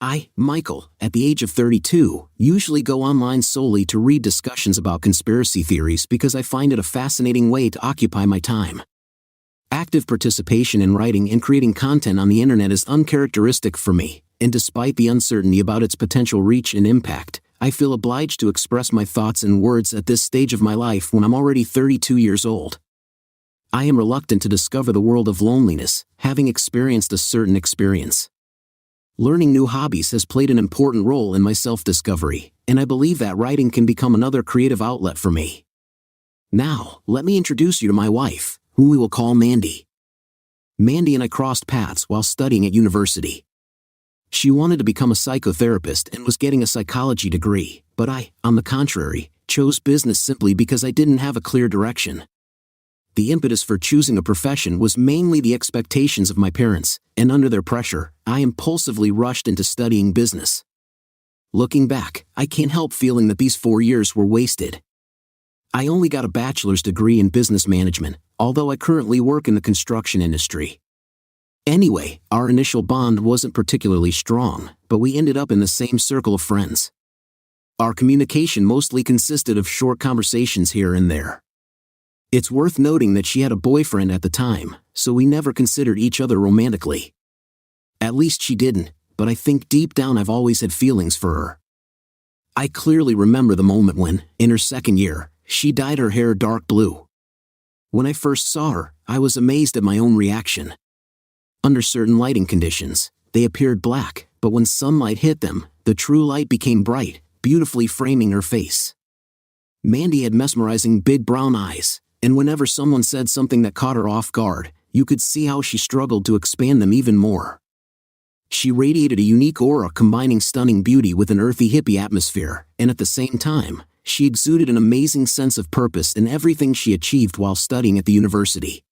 I, Michael, at the age of 32, usually go online solely to read discussions about conspiracy theories because I find it a fascinating way to occupy my time. Active participation in writing and creating content on the internet is uncharacteristic for me, and despite the uncertainty about its potential reach and impact, I feel obliged to express my thoughts in words at this stage of my life when I'm already 32 years old. I am reluctant to discover the world of loneliness, having experienced a certain experience. Learning new hobbies has played an important role in my self-discovery, and I believe that writing can become another creative outlet for me. Now, let me introduce you to my wife, whom we will call Mandy. Mandy and I crossed paths while studying at university. She wanted to become a psychotherapist and was getting a psychology degree, but I, on the contrary, chose business simply because I didn't have a clear direction. The impetus for choosing a profession was mainly the expectations of my parents, and under their pressure, I impulsively rushed into studying business. Looking back, I can't help feeling that these 4 years were wasted. I only got a bachelor's degree in business management, although I currently work in the construction industry. Anyway, our initial bond wasn't particularly strong, but we ended up in the same circle of friends. Our communication mostly consisted of short conversations here and there. It's worth noting that she had a boyfriend at the time, so we never considered each other romantically. At least she didn't, but I think deep down I've always had feelings for her. I clearly remember the moment when, in her second year, she dyed her hair dark blue. When I first saw her, I was amazed at my own reaction. Under certain lighting conditions, they appeared black, but when sunlight hit them, the true light became bright, beautifully framing her face. Mandy had mesmerizing big brown eyes, and whenever someone said something that caught her off guard, you could see how she struggled to expand them even more. She radiated a unique aura combining stunning beauty with an earthy hippie atmosphere, and at the same time, she exuded an amazing sense of purpose in everything she achieved while studying at the university.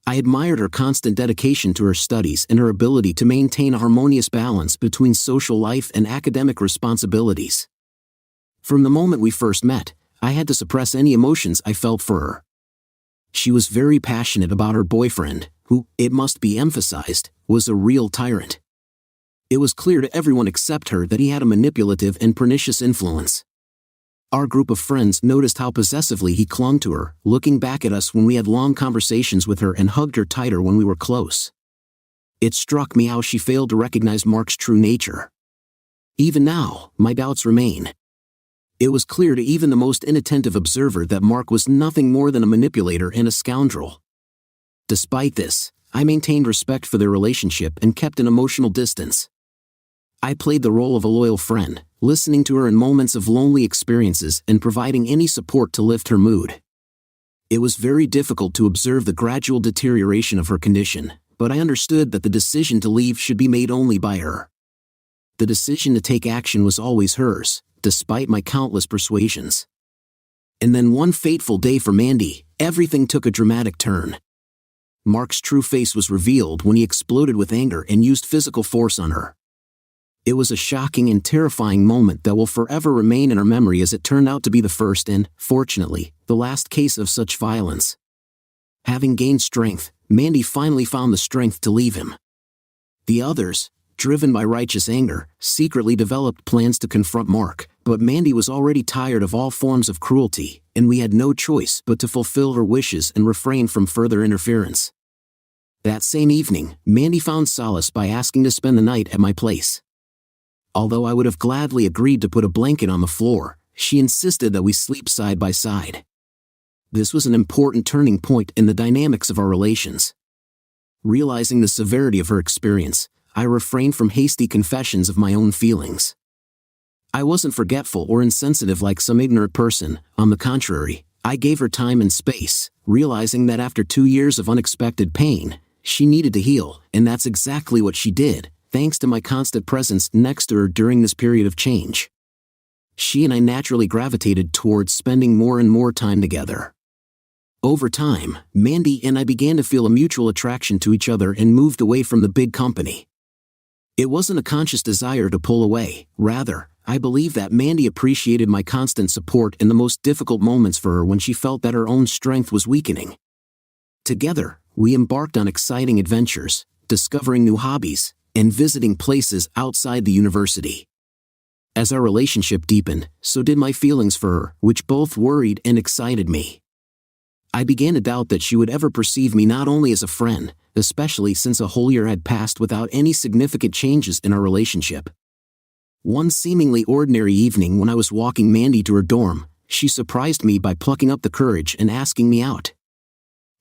I admired her constant dedication to her studies and her ability to maintain a harmonious balance between social life and academic responsibilities. From the moment we first met, I had to suppress any emotions I felt for her. She was very passionate about her boyfriend, who, it must be emphasized, was a real tyrant. It was clear to everyone except her that he had a manipulative and pernicious influence. Our group of friends noticed how possessively he clung to her, looking back at us when we had long conversations with her and hugged her tighter when we were close. It struck me how she failed to recognize Mark's true nature. Even now, my doubts remain. It was clear to even the most inattentive observer that Mark was nothing more than a manipulator and a scoundrel. Despite this, I maintained respect for their relationship and kept an emotional distance. I played the role of a loyal friend, listening to her in moments of lonely experiences and providing any support to lift her mood. It was very difficult to observe the gradual deterioration of her condition, but I understood that the decision to leave should be made only by her. The decision to take action was always hers, despite my countless persuasions. And then one fateful day for Mandy, everything took a dramatic turn. Mark's true face was revealed when he exploded with anger and used physical force on her. It was a shocking and terrifying moment that will forever remain in our memory as it turned out to be the first and, fortunately, the last case of such violence. Having gained strength, Mandy finally found the strength to leave him. The others, driven by righteous anger, secretly developed plans to confront Mark, but Mandy was already tired of all forms of cruelty, and we had no choice but to fulfill her wishes and refrain from further interference. That same evening, Mandy found solace by asking to spend the night at my place. Although I would have gladly agreed to put a blanket on the floor, she insisted that we sleep side by side. This was an important turning point in the dynamics of our relations. Realizing the severity of her experience, I refrained from hasty confessions of my own feelings. I wasn't forgetful or insensitive like some ignorant person. On the contrary, I gave her time and space, realizing that after 2 years of unexpected pain, she needed to heal, and that's exactly what she did, thanks to my constant presence next to her during this period of change. She and I naturally gravitated towards spending more and more time together. Over time, Mandy and I began to feel a mutual attraction to each other and moved away from the big company. It wasn't a conscious desire to pull away, rather, I believe that Mandy appreciated my constant support in the most difficult moments for her when she felt that her own strength was weakening. Together, we embarked on exciting adventures, discovering new hobbies, and visiting places outside the university. As our relationship deepened, so did my feelings for her, which both worried and excited me. I began to doubt that she would ever perceive me not only as a friend, especially since a whole year had passed without any significant changes in our relationship. One seemingly ordinary evening when I was walking Mandy to her dorm, she surprised me by plucking up the courage and asking me out.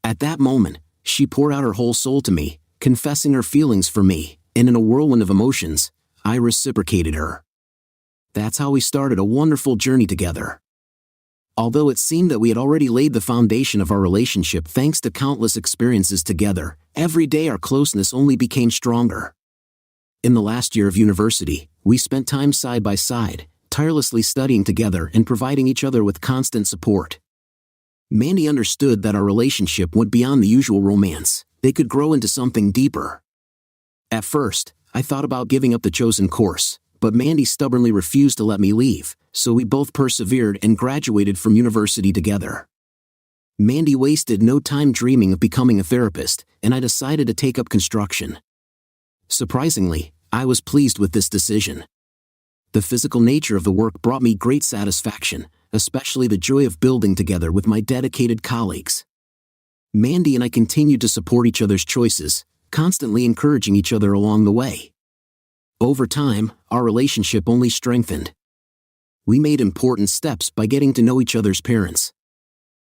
At that moment, she poured out her whole soul to me, confessing her feelings for me, and in a whirlwind of emotions, I reciprocated her. That's how we started a wonderful journey together. Although it seemed that we had already laid the foundation of our relationship thanks to countless experiences together, every day our closeness only became stronger. In the last year of university, we spent time side by side, tirelessly studying together and providing each other with constant support. Mandy understood that our relationship went beyond the usual romance. They could grow into something deeper. At first, I thought about giving up the chosen course, but Mandy stubbornly refused to let me leave, so we both persevered and graduated from university together. Mandy wasted no time dreaming of becoming a therapist, and I decided to take up construction. Surprisingly, I was pleased with this decision. The physical nature of the work brought me great satisfaction, especially the joy of building together with my dedicated colleagues. Mandy and I continued to support each other's choices, constantly encouraging each other along the way. Over time, our relationship only strengthened. We made important steps by getting to know each other's parents.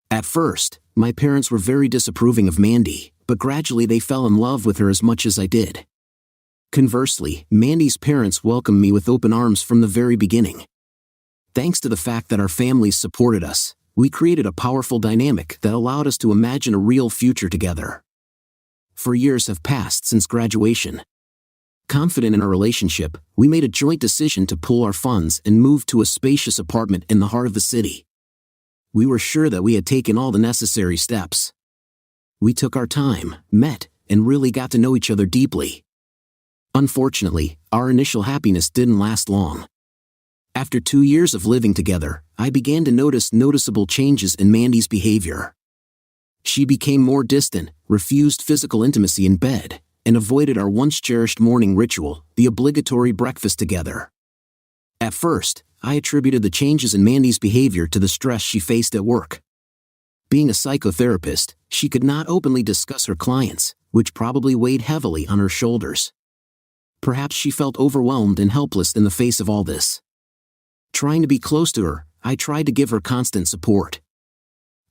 At first, my parents were very disapproving of Mandy, but gradually they fell in love with her as much as I did. Conversely, Mandy's parents welcomed me with open arms from the very beginning. Thanks to the fact that our families supported us, we created a powerful dynamic that allowed us to imagine a real future together. 4 years have passed since graduation. Confident in our relationship, we made a joint decision to pool our funds and move to a spacious apartment in the heart of the city. We were sure that we had taken all the necessary steps. We took our time, met, and really got to know each other deeply. Unfortunately, our initial happiness didn't last long. After 2 years of living together, I began to notice noticeable changes in Mandy's behavior. She became more distant, refused physical intimacy in bed, and avoided our once-cherished morning ritual, the obligatory breakfast together. At first, I attributed the changes in Mandy's behavior to the stress she faced at work. Being a psychotherapist, she could not openly discuss her clients, which probably weighed heavily on her shoulders. Perhaps she felt overwhelmed and helpless in the face of all this. Trying to be close to her, I tried to give her constant support.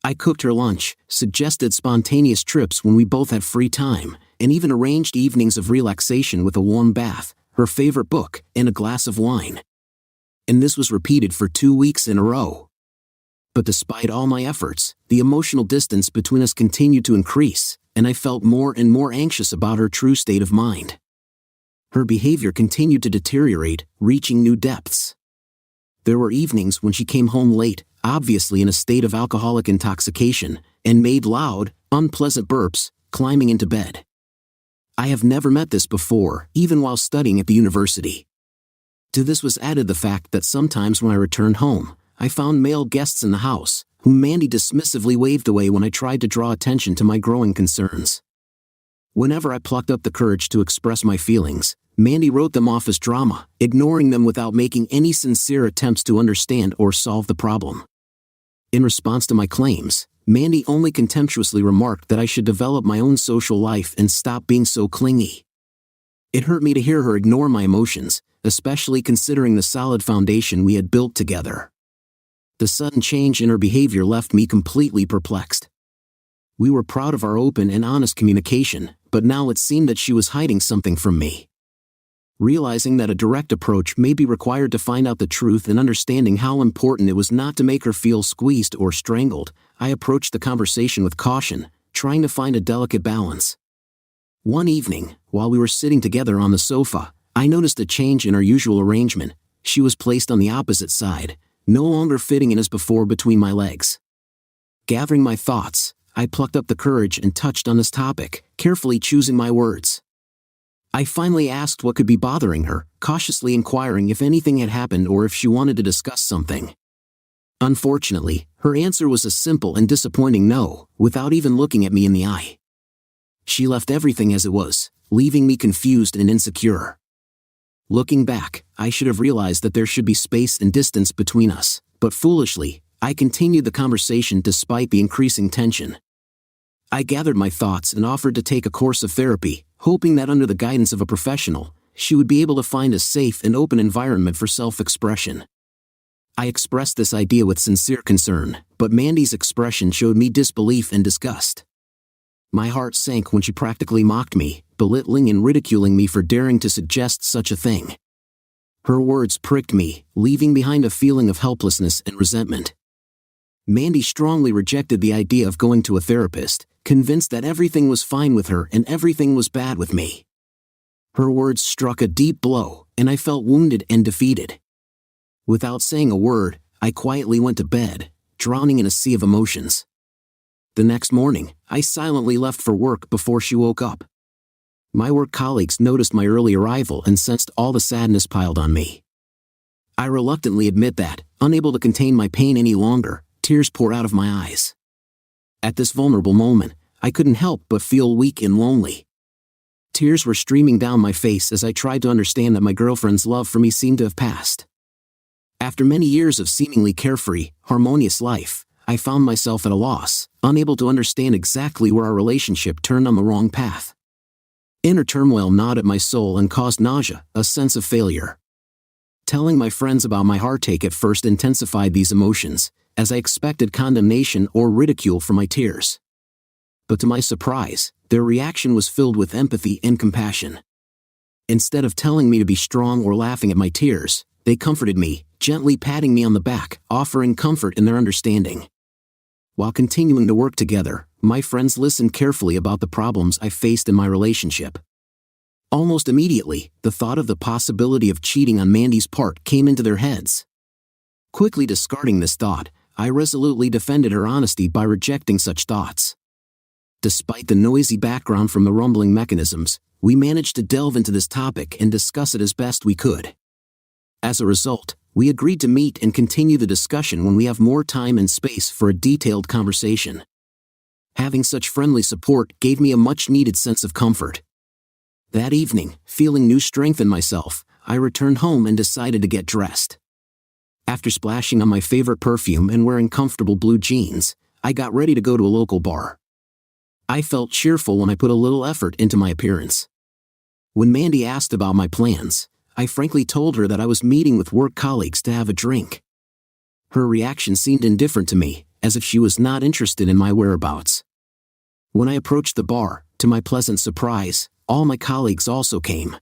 I cooked her lunch, suggested spontaneous trips when we both had free time, and even arranged evenings of relaxation with a warm bath, her favorite book, and a glass of wine. And this was repeated for 2 weeks in a row. But despite all my efforts, the emotional distance between us continued to increase, and I felt more and more anxious about her true state of mind. Her behavior continued to deteriorate, reaching new depths. There were evenings when she came home late, obviously in a state of alcoholic intoxication, and made loud, unpleasant burps, climbing into bed. I have never met this before, even while studying at the university. To this was added the fact that sometimes when I returned home, I found male guests in the house, whom Mandy dismissively waved away when I tried to draw attention to my growing concerns. Whenever I plucked up the courage to express my feelings, Mandy wrote them off as drama, ignoring them without making any sincere attempts to understand or solve the problem. In response to my claims, Mandy only contemptuously remarked that I should develop my own social life and stop being so clingy. It hurt me to hear her ignore my emotions, especially considering the solid foundation we had built together. The sudden change in her behavior left me completely perplexed. We were proud of our open and honest communication, but now it seemed that she was hiding something from me. Realizing that a direct approach may be required to find out the truth and understanding how important it was not to make her feel squeezed or strangled, I approached the conversation with caution, trying to find a delicate balance. One evening, while we were sitting together on the sofa, I noticed a change in our usual arrangement. She was placed on the opposite side, no longer fitting in as before between my legs. Gathering my thoughts, I plucked up the courage and touched on this topic, carefully choosing my words. I finally asked what could be bothering her, cautiously inquiring if anything had happened or if she wanted to discuss something. Unfortunately, her answer was a simple and disappointing no, without even looking at me in the eye. She left everything as it was, leaving me confused and insecure. Looking back, I should have realized that there should be space and distance between us, but foolishly, I continued the conversation despite the increasing tension. I gathered my thoughts and offered to take a course of therapy, hoping that under the guidance of a professional, she would be able to find a safe and open environment for self-expression. I expressed this idea with sincere concern, but Mandy's expression showed me disbelief and disgust. My heart sank when she practically mocked me, belittling and ridiculing me for daring to suggest such a thing. Her words pricked me, leaving behind a feeling of helplessness and resentment. Mandy strongly rejected the idea of going to a therapist, convinced that everything was fine with her and everything was bad with me. Her words struck a deep blow, and I felt wounded and defeated. Without saying a word, I quietly went to bed, drowning in a sea of emotions. The next morning, I silently left for work before she woke up. My work colleagues noticed my early arrival and sensed all the sadness piled on me. I reluctantly admit that, unable to contain my pain any longer, tears poured out of my eyes. At this vulnerable moment, I couldn't help but feel weak and lonely. Tears were streaming down my face as I tried to understand that my girlfriend's love for me seemed to have passed. After many years of seemingly carefree, harmonious life, I found myself at a loss, unable to understand exactly where our relationship turned on the wrong path. Inner turmoil gnawed at my soul and caused nausea, a sense of failure. Telling my friends about my heartache at first intensified these emotions, as I expected condemnation or ridicule for my tears. But to my surprise, their reaction was filled with empathy and compassion. Instead of telling me to be strong or laughing at my tears, they comforted me, gently patting me on the back, offering comfort in their understanding. While continuing to work together, my friends listened carefully about the problems I faced in my relationship. Almost immediately, the thought of the possibility of cheating on Mandy's part came into their heads. Quickly discarding this thought, I resolutely defended her honesty by rejecting such thoughts. Despite the noisy background from the rumbling mechanisms, we managed to delve into this topic and discuss it as best we could. As a result, we agreed to meet and continue the discussion when we have more time and space for a detailed conversation. Having such friendly support gave me a much-needed sense of comfort. That evening, feeling new strength in myself, I returned home and decided to get dressed. After splashing on my favorite perfume and wearing comfortable blue jeans, I got ready to go to a local bar. I felt cheerful when I put a little effort into my appearance. When Mandy asked about my plans, I frankly told her that I was meeting with work colleagues to have a drink. Her reaction seemed indifferent to me, as if she was not interested in my whereabouts. When I approached the bar, to my pleasant surprise, all my colleagues also came.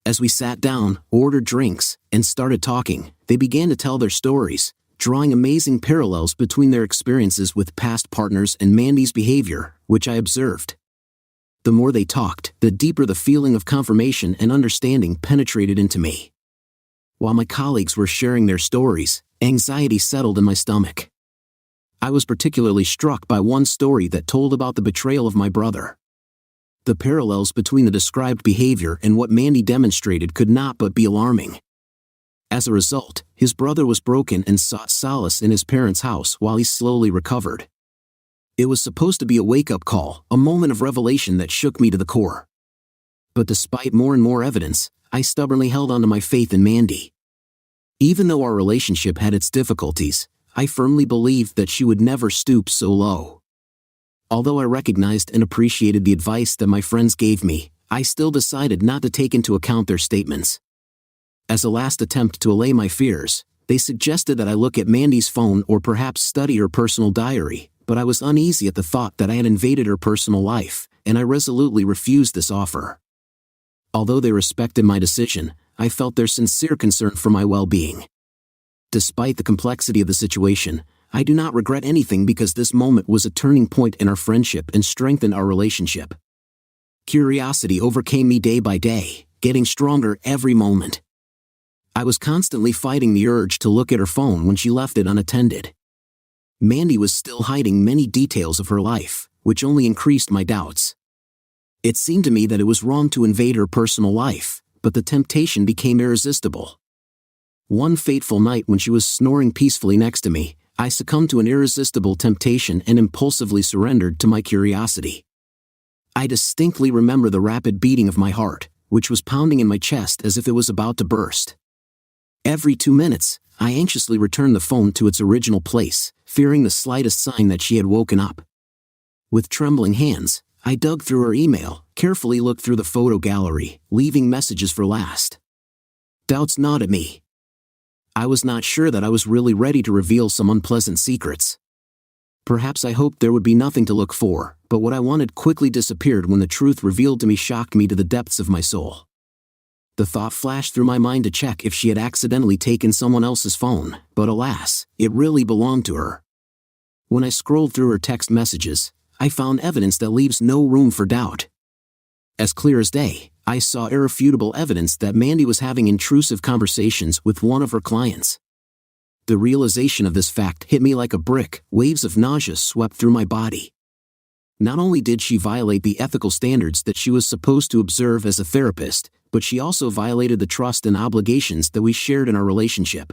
As we sat down, ordered drinks, and started talking, they began to tell their stories, drawing amazing parallels between their experiences with past partners and Mandy's behavior, which I observed. The more they talked, the deeper the feeling of confirmation and understanding penetrated into me. While my colleagues were sharing their stories, anxiety settled in my stomach. I was particularly struck by one story that told about the betrayal of my brother. The parallels between the described behavior and what Mandy demonstrated could not but be alarming. As a result, his brother was broken and sought solace in his parents' house while he slowly recovered. It was supposed to be a wake-up call, a moment of revelation that shook me to the core. But despite more and more evidence, I stubbornly held on to my faith in Mandy. Even though our relationship had its difficulties, I firmly believed that she would never stoop so low. Although I recognized and appreciated the advice that my friends gave me, I still decided not to take into account their statements. As a last attempt to allay my fears, they suggested that I look at Mandy's phone or perhaps study her personal diary, but I was uneasy at the thought that I had invaded her personal life, and I resolutely refused this offer. Although they respected my decision, I felt their sincere concern for my well-being. Despite the complexity of the situation, I do not regret anything because this moment was a turning point in our friendship and strengthened our relationship. Curiosity overcame me day by day, getting stronger every moment. I was constantly fighting the urge to look at her phone when she left it unattended. Mandy was still hiding many details of her life, which only increased my doubts. It seemed to me that it was wrong to invade her personal life, but the temptation became irresistible. One fateful night when she was snoring peacefully next to me, I succumbed to an irresistible temptation and impulsively surrendered to my curiosity. I distinctly remember the rapid beating of my heart, which was pounding in my chest as if it was about to burst. Every 2 minutes, I anxiously returned the phone to its original place, fearing the slightest sign that she had woken up. With trembling hands, I dug through her email, carefully looked through the photo gallery, leaving messages for last. Doubts gnawed at me. I was not sure that I was really ready to reveal some unpleasant secrets. Perhaps I hoped there would be nothing to look for, but what I wanted quickly disappeared when the truth revealed to me shocked me to the depths of my soul. The thought flashed through my mind to check if she had accidentally taken someone else's phone, but alas, it really belonged to her. When I scrolled through her text messages, I found evidence that leaves no room for doubt. As clear as day, I saw irrefutable evidence that Mandy was having intrusive conversations with one of her clients. The realization of this fact hit me like a brick. Waves of nausea swept through my body. Not only did she violate the ethical standards that she was supposed to observe as a therapist, but she also violated the trust and obligations that we shared in our relationship.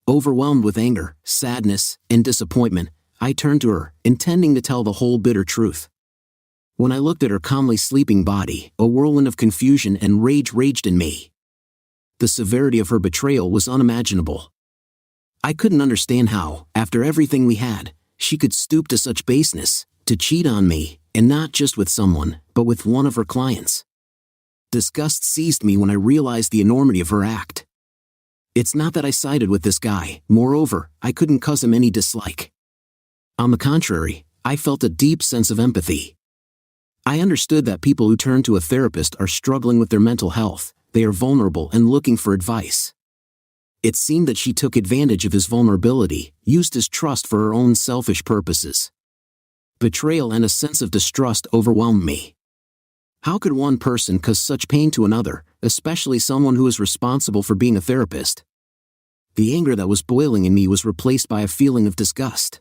Overwhelmed with anger, sadness, and disappointment, I turned to her, intending to tell the whole bitter truth. When I looked at her calmly sleeping body, a whirlwind of confusion and rage raged in me. The severity of her betrayal was unimaginable. I couldn't understand how, after everything we had, she could stoop to such baseness, to cheat on me, and not just with someone, but with one of her clients. Disgust seized me when I realized the enormity of her act. It's not that I sided with this guy, moreover, I couldn't cause him any dislike. On the contrary, I felt a deep sense of empathy. I understood that people who turn to a therapist are struggling with their mental health, they are vulnerable and looking for advice. It seemed that she took advantage of his vulnerability, used his trust for her own selfish purposes. Betrayal and a sense of distrust overwhelmed me. How could one person cause such pain to another, especially someone who is responsible for being a therapist? The anger that was boiling in me was replaced by a feeling of disgust.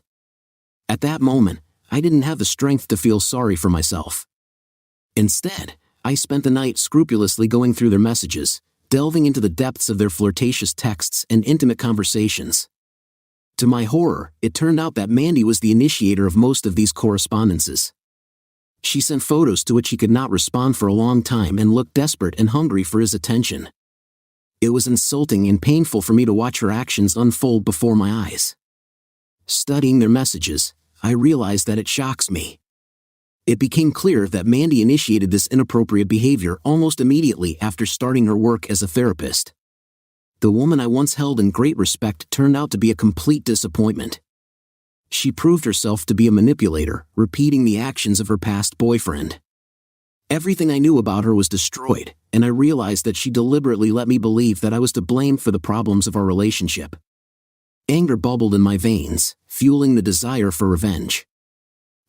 At that moment, I didn't have the strength to feel sorry for myself. Instead, I spent the night scrupulously going through their messages, delving into the depths of their flirtatious texts and intimate conversations. To my horror, it turned out that Mandy was the initiator of most of these correspondences. She sent photos to which he could not respond for a long time and looked desperate and hungry for his attention. It was insulting and painful for me to watch her actions unfold before my eyes. Studying their messages, I realized that it shocks me. It became clear that Mandy initiated this inappropriate behavior almost immediately after starting her work as a therapist. The woman I once held in great respect turned out to be a complete disappointment. She proved herself to be a manipulator, repeating the actions of her past boyfriend. Everything I knew about her was destroyed, and I realized that she deliberately let me believe that I was to blame for the problems of our relationship. Anger bubbled in my veins, fueling the desire for revenge.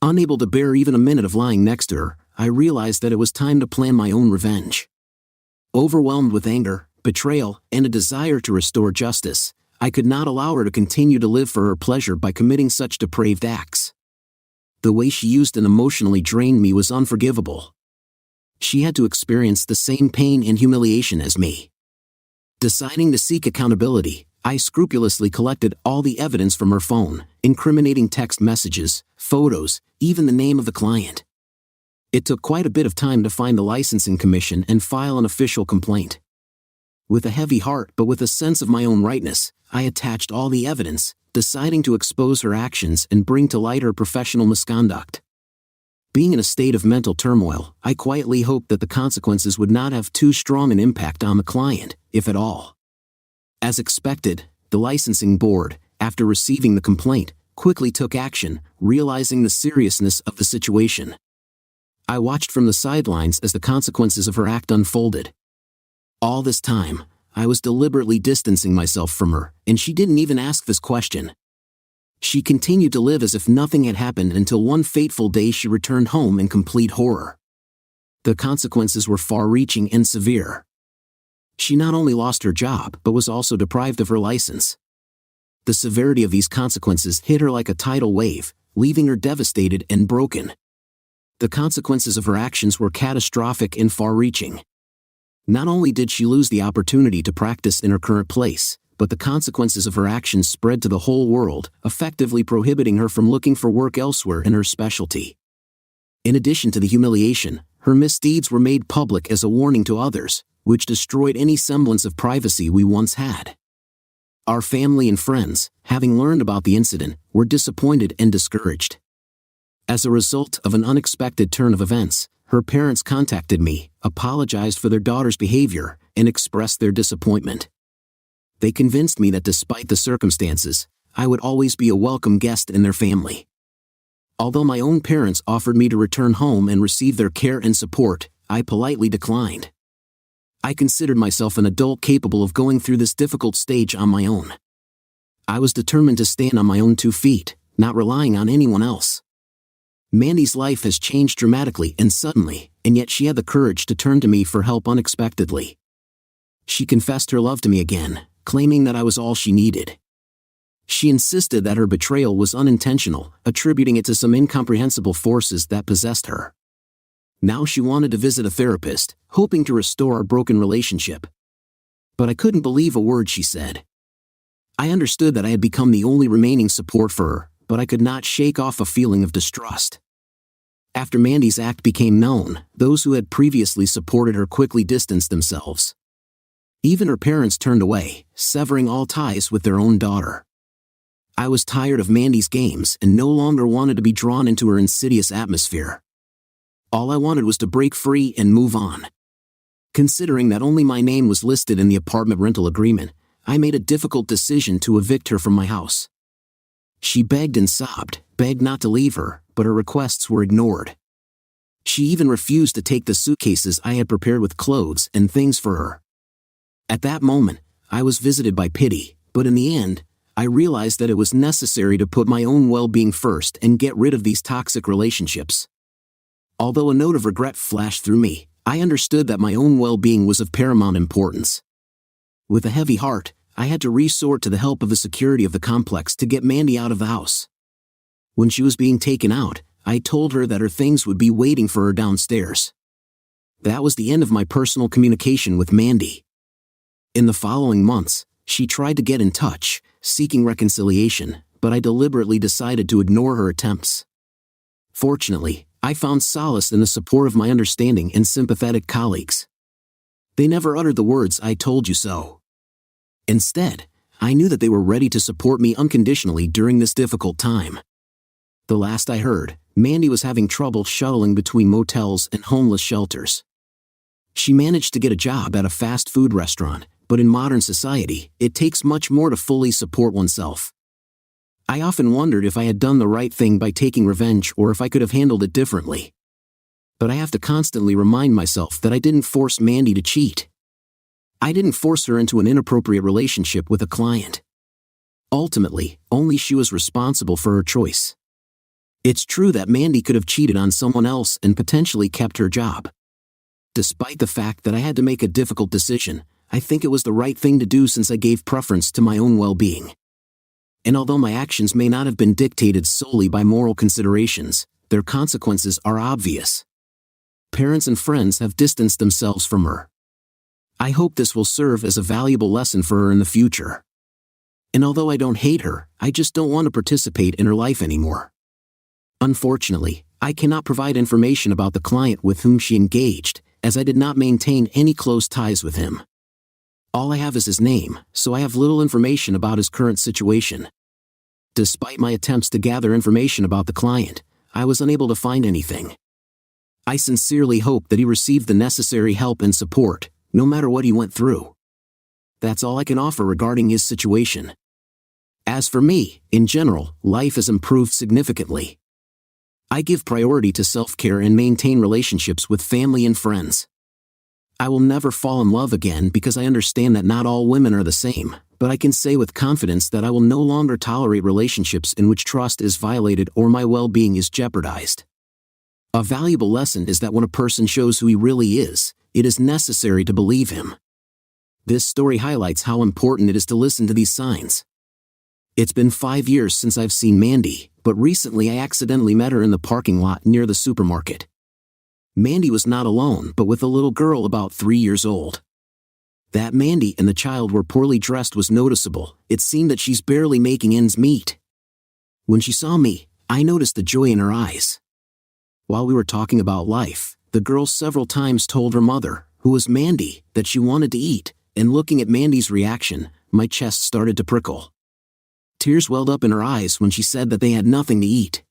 Unable to bear even a minute of lying next to her, I realized that it was time to plan my own revenge. Overwhelmed with anger, betrayal, and a desire to restore justice, I could not allow her to continue to live for her pleasure by committing such depraved acts. The way she used and emotionally drained me was unforgivable. She had to experience the same pain and humiliation as me. Deciding to seek accountability, I scrupulously collected all the evidence from her phone, incriminating text messages, photos, even the name of the client. It took quite a bit of time to find the licensing commission and file an official complaint. With a heavy heart but with a sense of my own rightness, I attached all the evidence, deciding to expose her actions and bring to light her professional misconduct. Being in a state of mental turmoil, I quietly hoped that the consequences would not have too strong an impact on the client, if at all. As expected, the licensing board, after receiving the complaint, quickly took action, realizing the seriousness of the situation. I watched from the sidelines as the consequences of her act unfolded. All this time, I was deliberately distancing myself from her, and she didn't even ask this question. She continued to live as if nothing had happened until one fateful day she returned home in complete horror. The consequences were far-reaching and severe. She not only lost her job but was also deprived of her license. The severity of these consequences hit her like a tidal wave, leaving her devastated and broken. The consequences of her actions were catastrophic and far-reaching. Not only did she lose the opportunity to practice in her current place, but the consequences of her actions spread to the whole world, effectively prohibiting her from looking for work elsewhere in her specialty. In addition to the humiliation, her misdeeds were made public as a warning to others, which destroyed any semblance of privacy we once had. Our family and friends, having learned about the incident, were disappointed and discouraged. As a result of an unexpected turn of events, her parents contacted me, apologized for their daughter's behavior, and expressed their disappointment. They convinced me that despite the circumstances, I would always be a welcome guest in their family. Although my own parents offered me to return home and receive their care and support, I politely declined. I considered myself an adult capable of going through this difficult stage on my own. I was determined to stand on my own 2 feet, not relying on anyone else. Mandy's life has changed dramatically and suddenly, and yet she had the courage to turn to me for help unexpectedly. She confessed her love to me again, claiming that I was all she needed. She insisted that her betrayal was unintentional, attributing it to some incomprehensible forces that possessed her. Now she wanted to visit a therapist, hoping to restore our broken relationship. But I couldn't believe a word she said. I understood that I had become the only remaining support for her, but I could not shake off a feeling of distrust. After Mandy's act became known, those who had previously supported her quickly distanced themselves. Even her parents turned away, severing all ties with their own daughter. I was tired of Mandy's games and no longer wanted to be drawn into her insidious atmosphere. All I wanted was to break free and move on. Considering that only my name was listed in the apartment rental agreement, I made a difficult decision to evict her from my house. She begged and sobbed, begged not to leave her, but her requests were ignored. She even refused to take the suitcases I had prepared with clothes and things for her. At that moment, I was visited by pity, but in the end, I realized that it was necessary to put my own well-being first and get rid of these toxic relationships. Although a note of regret flashed through me, I understood that my own well-being was of paramount importance. With a heavy heart, I had to resort to the help of the security of the complex to get Mandy out of the house. When she was being taken out, I told her that her things would be waiting for her downstairs. That was the end of my personal communication with Mandy. In the following months, she tried to get in touch, seeking reconciliation, but I deliberately decided to ignore her attempts. Fortunately, I found solace in the support of my understanding and sympathetic colleagues. They never uttered the words "I told you so." Instead, I knew that they were ready to support me unconditionally during this difficult time. The last I heard, Mandy was having trouble shuttling between motels and homeless shelters. She managed to get a job at a fast food restaurant, but in modern society, it takes much more to fully support oneself. I often wondered if I had done the right thing by taking revenge or if I could have handled it differently. But I have to constantly remind myself that I didn't force Mandy to cheat. I didn't force her into an inappropriate relationship with a client. Ultimately, only she was responsible for her choice. It's true that Mandy could have cheated on someone else and potentially kept her job. Despite the fact that I had to make a difficult decision, I think it was the right thing to do since I gave preference to my own well-being. And although my actions may not have been dictated solely by moral considerations, their consequences are obvious. Parents and friends have distanced themselves from her. I hope this will serve as a valuable lesson for her in the future. And although I don't hate her, I just don't want to participate in her life anymore. Unfortunately, I cannot provide information about the client with whom she engaged, as I did not maintain any close ties with him. All I have is his name, so I have little information about his current situation. Despite my attempts to gather information about the client, I was unable to find anything. I sincerely hope that he received the necessary help and support, no matter what he went through. That's all I can offer regarding his situation. As for me, in general, life has improved significantly. I give priority to self-care and maintain relationships with family and friends. I will never fall in love again because I understand that not all women are the same, but I can say with confidence that I will no longer tolerate relationships in which trust is violated or my well-being is jeopardized. A valuable lesson is that when a person shows who he really is, it is necessary to believe him. This story highlights how important it is to listen to these signs. It's been 5 years since I've seen Mandy, but recently I accidentally met her in the parking lot near the supermarket. Mandy was not alone but with a little girl about 3 years old. That Mandy and the child were poorly dressed was noticeable. It seemed that she's barely making ends meet. When she saw me, I noticed the joy in her eyes. While we were talking about life, the girl several times told her mother, who was Mandy, that she wanted to eat, and looking at Mandy's reaction, my chest started to prickle. Tears welled up in her eyes when she said that they had nothing to eat.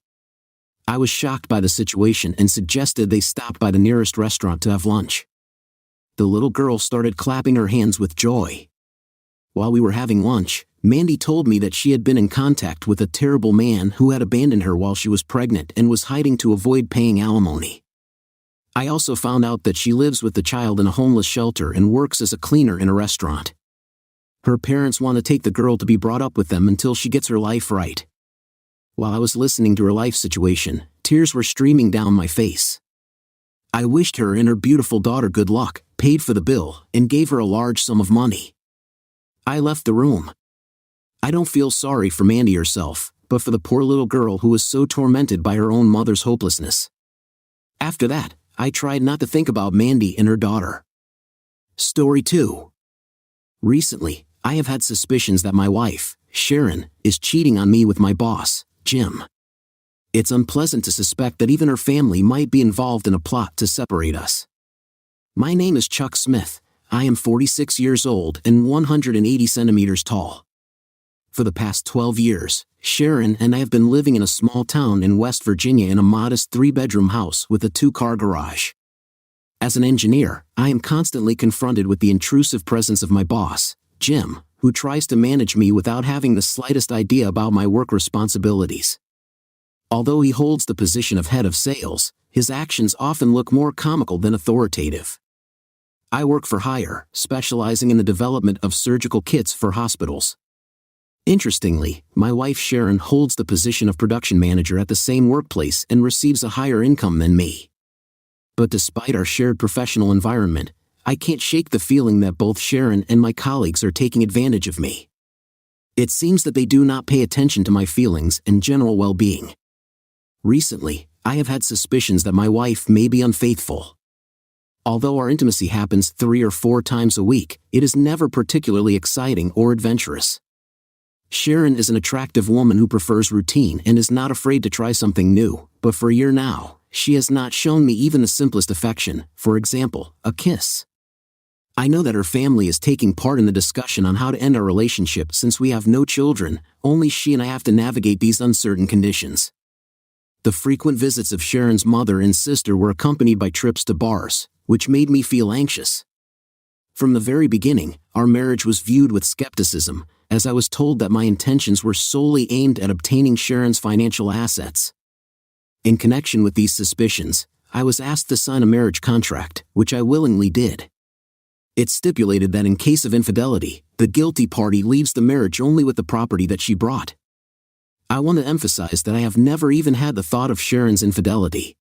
I was shocked by the situation and suggested they stop by the nearest restaurant to have lunch. The little girl started clapping her hands with joy. While we were having lunch, Mandy told me that she had been in contact with a terrible man who had abandoned her while she was pregnant and was hiding to avoid paying alimony. I also found out that she lives with the child in a homeless shelter and works as a cleaner in a restaurant. Her parents want to take the girl to be brought up with them until she gets her life right. While I was listening to her life situation, tears were streaming down my face. I wished her and her beautiful daughter good luck, paid for the bill, and gave her a large sum of money. I left the room. I don't feel sorry for Mandy herself, but for the poor little girl who was so tormented by her own mother's hopelessness. After that, I tried not to think about Mandy and her daughter. Story 2. Recently, I have had suspicions that my wife, Sharon, is cheating on me with my boss, Jim. It's unpleasant to suspect that even her family might be involved in a plot to separate us. My name is Chuck Smith. I am 46 years old and 180 centimeters tall. For the past 12 years, Sharon and I have been living in a small town in West Virginia in a modest 3-bedroom house with a 2-car garage. As an engineer, I am constantly confronted with the intrusive presence of my boss, Jim, who tries to manage me without having the slightest idea about my work responsibilities. Although he holds the position of head of sales, his actions often look more comical than authoritative. I work for hire, specializing in the development of surgical kits for hospitals. Interestingly, my wife Sharon holds the position of production manager at the same workplace and receives a higher income than me. But despite our shared professional environment, I can't shake the feeling that both Sharon and my colleagues are taking advantage of me. It seems that they do not pay attention to my feelings and general well-being. Recently, I have had suspicions that my wife may be unfaithful. Although our intimacy happens 3 or 4 times a week, it is never particularly exciting or adventurous. Sharon is an attractive woman who prefers routine and is not afraid to try something new, but for a year now, she has not shown me even the simplest affection, for example, a kiss. I know that her family is taking part in the discussion on how to end our relationship since we have no children, only she and I have to navigate these uncertain conditions. The frequent visits of Sharon's mother and sister were accompanied by trips to bars, which made me feel anxious. From the very beginning, our marriage was viewed with skepticism, as I was told that my intentions were solely aimed at obtaining Sharon's financial assets. In connection with these suspicions, I was asked to sign a marriage contract, which I willingly did. It stipulated that in case of infidelity, the guilty party leaves the marriage only with the property that she brought. I want to emphasize that I have never even had the thought of Sharon's infidelity.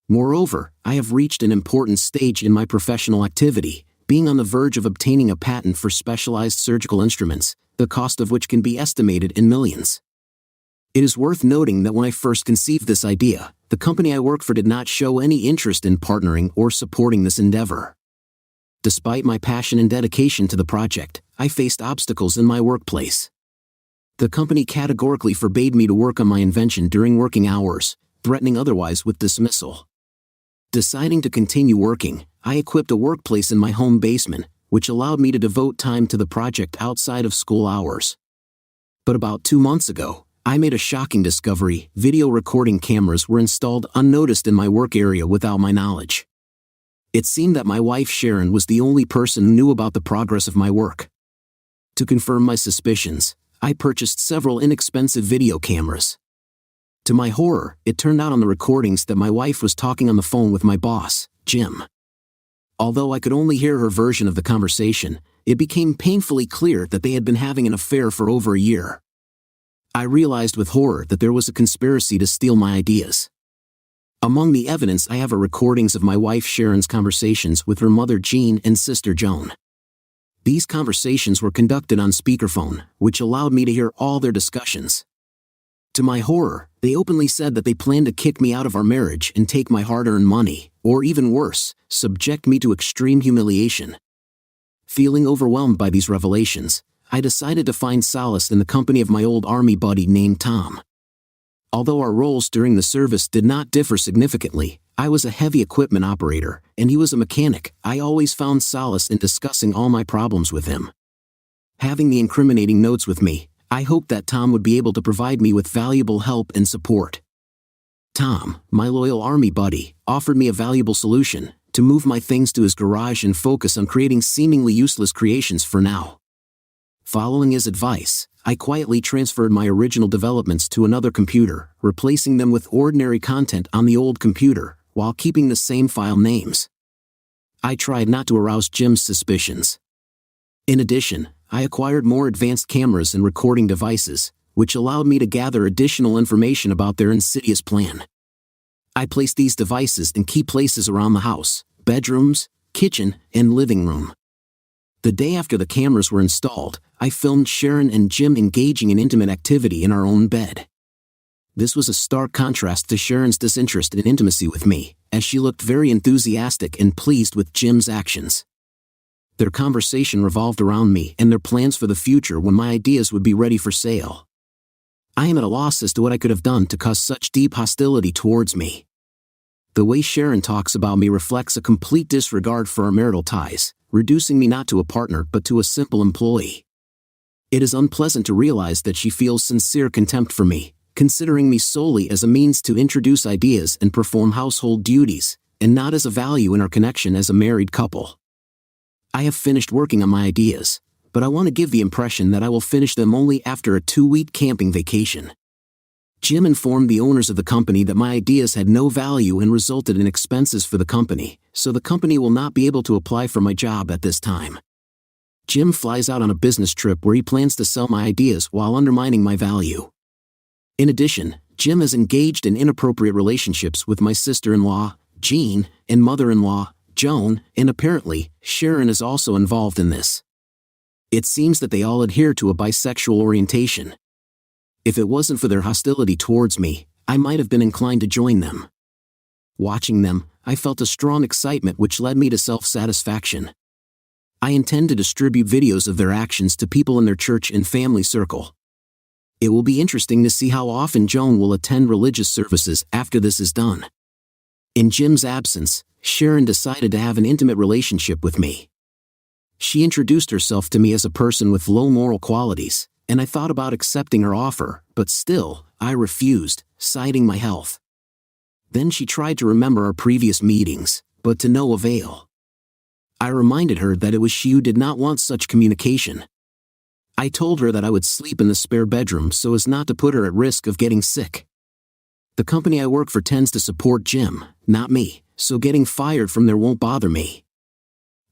Moreover, I have reached an important stage in my professional activity, being on the verge of obtaining a patent for specialized surgical instruments, the cost of which can be estimated in millions. It is worth noting that when I first conceived this idea, the company I work for did not show any interest in partnering or supporting this endeavor. Despite my passion and dedication to the project, I faced obstacles in my workplace. The company categorically forbade me to work on my invention during working hours, threatening otherwise with dismissal. Deciding to continue working, I equipped a workplace in my home basement, which allowed me to devote time to the project outside of school hours. But about 2 months ago, I made a shocking discovery: video recording cameras were installed unnoticed in my work area without my knowledge. It seemed that my wife Sharon was the only person who knew about the progress of my work. To confirm my suspicions, I purchased several inexpensive video cameras. To my horror, it turned out on the recordings that my wife was talking on the phone with my boss, Jim. Although I could only hear her version of the conversation, it became painfully clear that they had been having an affair for over a year. I realized with horror that there was a conspiracy to steal my ideas. Among the evidence I have are recordings of my wife Sharon's conversations with her mother Jean and sister Joan. These conversations were conducted on speakerphone, which allowed me to hear all their discussions. To my horror, they openly said that they planned to kick me out of our marriage and take my hard-earned money, or even worse, subject me to extreme humiliation. Feeling overwhelmed by these revelations, I decided to find solace in the company of my old army buddy named Tom. Although our roles during the service did not differ significantly, I was a heavy equipment operator, and he was a mechanic. I always found solace in discussing all my problems with him. Having the incriminating notes with me, I hoped that Tom would be able to provide me with valuable help and support. Tom, my loyal army buddy, offered me a valuable solution: to move my things to his garage and focus on creating seemingly useless creations for now. Following his advice, I quietly transferred my original developments to another computer, replacing them with ordinary content on the old computer, while keeping the same file names. I tried not to arouse Jim's suspicions. In addition, I acquired more advanced cameras and recording devices, which allowed me to gather additional information about their insidious plan. I placed these devices in key places around the house: bedrooms, kitchen, and living room. The day after the cameras were installed, I filmed Sharon and Jim engaging in intimate activity in our own bed. This was a stark contrast to Sharon's disinterest in intimacy with me, as she looked very enthusiastic and pleased with Jim's actions. Their conversation revolved around me and their plans for the future when my ideas would be ready for sale. I am at a loss as to what I could have done to cause such deep hostility towards me. The way Sharon talks about me reflects a complete disregard for our marital ties, reducing me not to a partner but to a simple employee. It is unpleasant to realize that she feels sincere contempt for me, considering me solely as a means to introduce ideas and perform household duties, and not as a value in our connection as a married couple. I have finished working on my ideas, but I want to give the impression that I will finish them only after a 2-week camping vacation. Jim informed the owners of the company that my ideas had no value and resulted in expenses for the company, so the company will not be able to apply for my job at this time. Jim flies out on a business trip where he plans to sell my ideas while undermining my value. In addition, Jim has engaged in inappropriate relationships with my sister-in-law, Jean, and mother-in-law, Joan, and apparently, Sharon is also involved in this. It seems that they all adhere to a bisexual orientation. If it wasn't for their hostility towards me, I might have been inclined to join them. Watching them, I felt a strong excitement which led me to self-satisfaction. I intend to distribute videos of their actions to people in their church and family circle. It will be interesting to see how often Joan will attend religious services after this is done. In Jim's absence, Sharon decided to have an intimate relationship with me. She introduced herself to me as a person with low moral qualities, and I thought about accepting her offer, but still, I refused, citing my health. Then she tried to remember our previous meetings, but to no avail. I reminded her that it was she who did not want such communication. I told her that I would sleep in the spare bedroom so as not to put her at risk of getting sick. The company I work for tends to support Jim, not me, so getting fired from there won't bother me.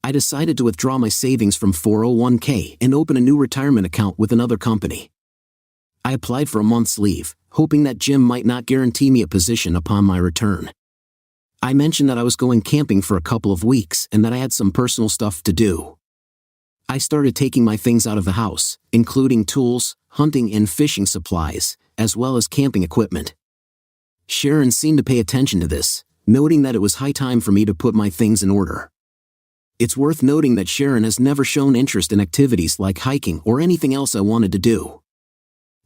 I decided to withdraw my savings from 401k and open a new retirement account with another company. I applied for a month's leave, hoping that Jim might not guarantee me a position upon my return. I mentioned that I was going camping for a couple of weeks and that I had some personal stuff to do. I started taking my things out of the house, including tools, hunting and fishing supplies, as well as camping equipment. Sharon seemed to pay attention to this, noting that it was high time for me to put my things in order. It's worth noting that Sharon has never shown interest in activities like hiking or anything else I wanted to do.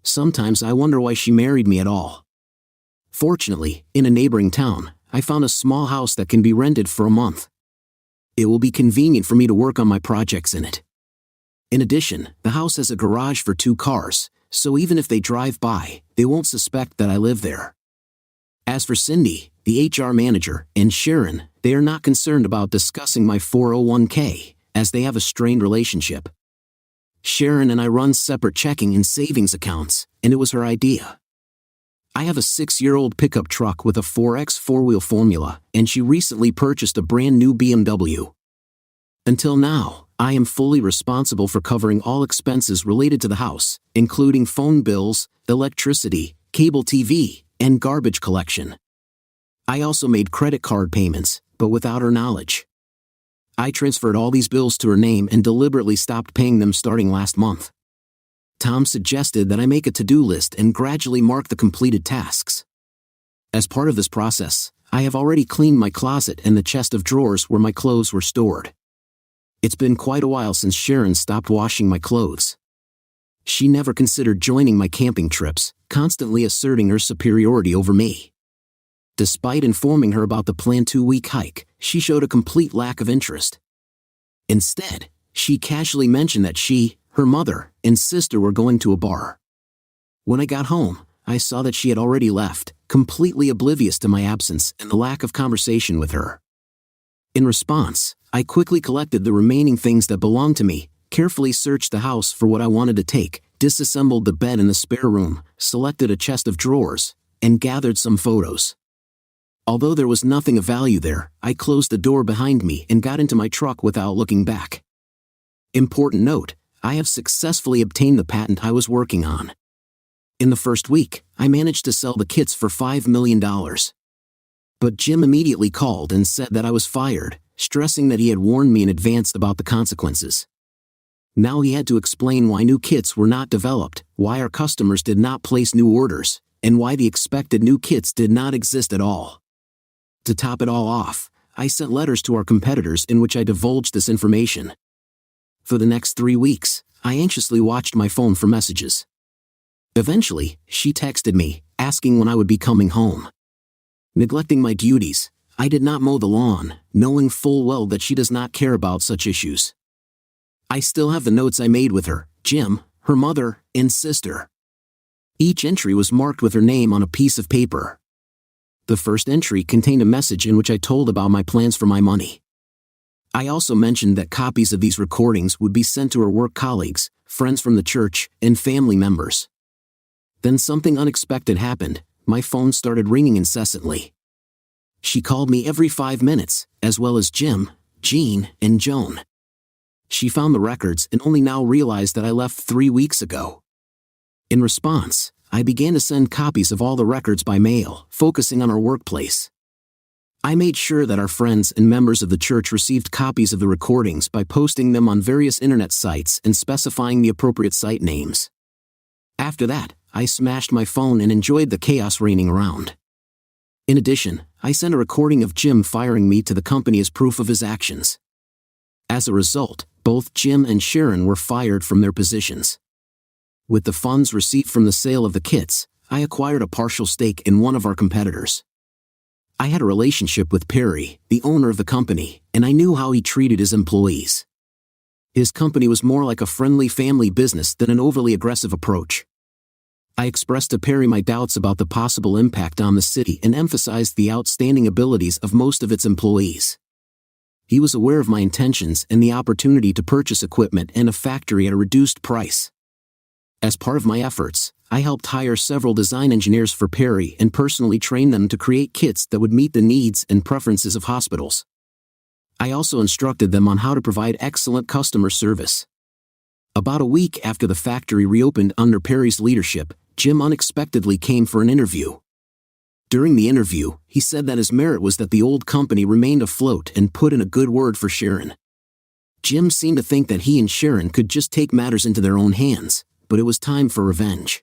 Sometimes I wonder why she married me at all. Fortunately, in a neighboring town, I found a small house that can be rented for a month. It will be convenient for me to work on my projects in it. In addition, the house has a garage for 2 cars, so even if they drive by, they won't suspect that I live there. As for Cindy, the HR manager, and Sharon, they are not concerned about discussing my 401k, as they have a strained relationship. Sharon and I run separate checking and savings accounts, and it was her idea. I have a 6-year-old pickup truck with a 4X 4-wheel formula, and she recently purchased a brand new BMW. Until now, I am fully responsible for covering all expenses related to the house, including phone bills, electricity, cable TV, and garbage collection. I also made credit card payments, but without her knowledge. I transferred all these bills to her name and deliberately stopped paying them starting last month. Tom suggested that I make a to-do list and gradually mark the completed tasks. As part of this process, I have already cleaned my closet and the chest of drawers where my clothes were stored. It's been quite a while since Sharon stopped washing my clothes. She never considered joining my camping trips, constantly asserting her superiority over me. Despite informing her about the planned 2-week hike, she showed a complete lack of interest. Instead, she casually mentioned that she, her mother, and sister were going to a bar. When I got home, I saw that she had already left, completely oblivious to my absence and the lack of conversation with her. In response, I quickly collected the remaining things that belonged to me, carefully searched the house for what I wanted to take, disassembled the bed in the spare room, selected a chest of drawers, and gathered some photos. Although there was nothing of value there, I closed the door behind me and got into my truck without looking back. Important note, I have successfully obtained the patent I was working on. In the first week, I managed to sell the kits for $5 million. But Jim immediately called and said that I was fired, stressing that he had warned me in advance about the consequences. Now he had to explain why new kits were not developed, why our customers did not place new orders, and why the expected new kits did not exist at all. To top it all off, I sent letters to our competitors in which I divulged this information. For the next 3 weeks, I anxiously watched my phone for messages. Eventually, she texted me, asking when I would be coming home. Neglecting my duties, I did not mow the lawn, knowing full well that she does not care about such issues. I still have the notes I made with her, Jim, her mother, and sister. Each entry was marked with her name on a piece of paper. The first entry contained a message in which I told about my plans for my money. I also mentioned that copies of these recordings would be sent to her work colleagues, friends from the church, and family members. Then something unexpected happened. My phone started ringing incessantly. She called me every 5 minutes, as well as Jim, Jean, and Joan. She found the records and only now realized that I left 3 weeks ago. In response, I began to send copies of all the records by mail, focusing on our workplace. I made sure that our friends and members of the church received copies of the recordings by posting them on various internet sites and specifying the appropriate site names. After that, I smashed my phone and enjoyed the chaos reigning around. In addition, I sent a recording of Jim firing me to the company as proof of his actions. As a result, both Jim and Sharon were fired from their positions. With the funds received from the sale of the kits, I acquired a partial stake in one of our competitors. I had a relationship with Perry, the owner of the company, and I knew how he treated his employees. His company was more like a friendly family business than an overly aggressive approach. I expressed to Perry my doubts about the possible impact on the city and emphasized the outstanding abilities of most of its employees. He was aware of my intentions and the opportunity to purchase equipment and a factory at a reduced price. As part of my efforts, I helped hire several design engineers for Perry and personally trained them to create kits that would meet the needs and preferences of hospitals. I also instructed them on how to provide excellent customer service. About a week after the factory reopened under Perry's leadership, Jim unexpectedly came for an interview. During the interview, he said that his merit was that the old company remained afloat and put in a good word for Sharon. Jim seemed to think that he and Sharon could just take matters into their own hands, but it was time for revenge.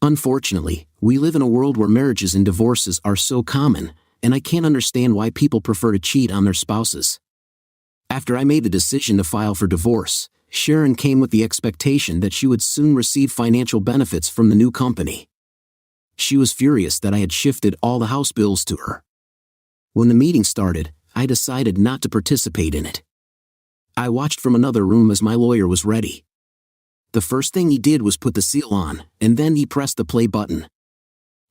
Unfortunately, we live in a world where marriages and divorces are so common, and I can't understand why people prefer to cheat on their spouses. After I made the decision to file for divorce, Sharon came with the expectation that she would soon receive financial benefits from the new company. She was furious that I had shifted all the house bills to her. When the meeting started, I decided not to participate in it. I watched from another room as my lawyer was ready. The first thing he did was put the seal on, and then he pressed the play button.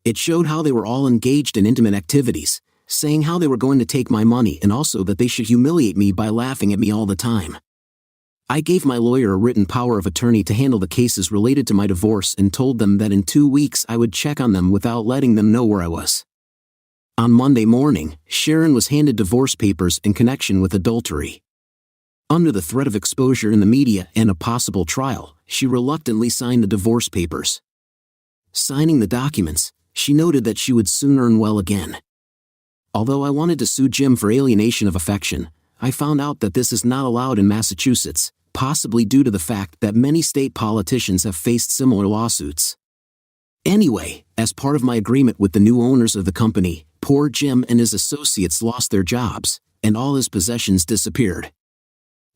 It showed how they were all engaged in intimate activities, saying how they were going to take my money and also that they should humiliate me by laughing at me all the time. I gave my lawyer a written power of attorney to handle the cases related to my divorce and told them that in 2 weeks I would check on them without letting them know where I was. On Monday morning, Sharon was handed divorce papers in connection with adultery. Under the threat of exposure in the media and a possible trial, she reluctantly signed the divorce papers. Signing the documents, she noted that she would soon earn well again. Although I wanted to sue Jim for alienation of affection, I found out that this is not allowed in Massachusetts, possibly due to the fact that many state politicians have faced similar lawsuits. Anyway, as part of my agreement with the new owners of the company, poor Jim and his associates lost their jobs, and all his possessions disappeared.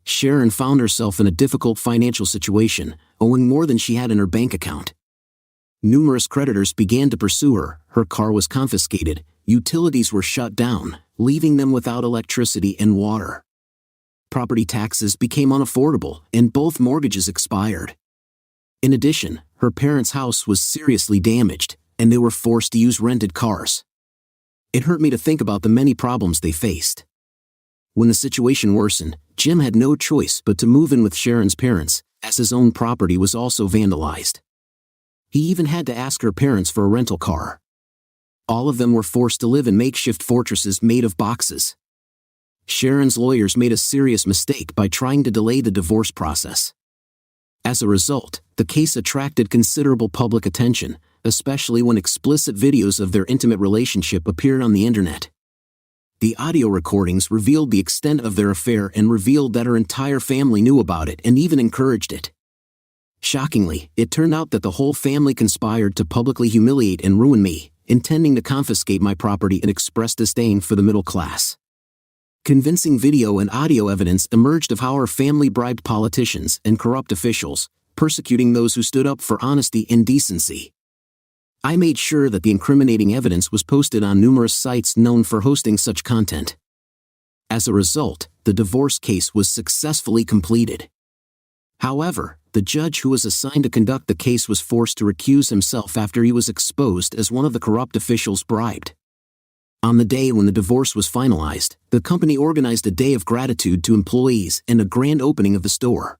Sharon found herself in a difficult financial situation, owing more than she had in her bank account. Numerous creditors began to pursue her, her car was confiscated, utilities were shut down, leaving them without electricity and water. Property taxes became unaffordable, and both mortgages expired. In addition, her parents' house was seriously damaged, and they were forced to use rented cars. It hurt me to think about the many problems they faced. When the situation worsened, Jim had no choice but to move in with Sharon's parents, as his own property was also vandalized. He even had to ask her parents for a rental car. All of them were forced to live in makeshift fortresses made of boxes. Sharon's lawyers made a serious mistake by trying to delay the divorce process. As a result, the case attracted considerable public attention, especially when explicit videos of their intimate relationship appeared on the internet. The audio recordings revealed the extent of their affair and revealed that her entire family knew about it and even encouraged it. Shockingly, it turned out that the whole family conspired to publicly humiliate and ruin me, intending to confiscate my property and express disdain for the middle class. Convincing video and audio evidence emerged of how her family bribed politicians and corrupt officials, persecuting those who stood up for honesty and decency. I made sure that the incriminating evidence was posted on numerous sites known for hosting such content. As a result, the divorce case was successfully completed. However, the judge who was assigned to conduct the case was forced to recuse himself after he was exposed as one of the corrupt officials bribed. On the day when the divorce was finalized, the company organized a day of gratitude to employees and a grand opening of the store.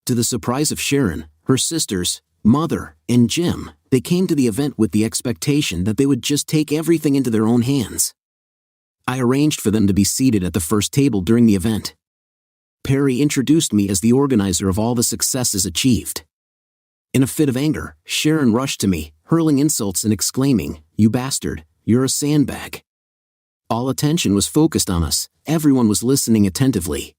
To the surprise of Sharon, her sisters, mother, and Jim, they came to the event with the expectation that they would just take everything into their own hands. I arranged for them to be seated at the first table during the event. Perry introduced me as the organizer of all the successes achieved. In a fit of anger, Sharon rushed to me, hurling insults and exclaiming, "You bastard, you're a sandbag." All attention was focused on us, everyone was listening attentively.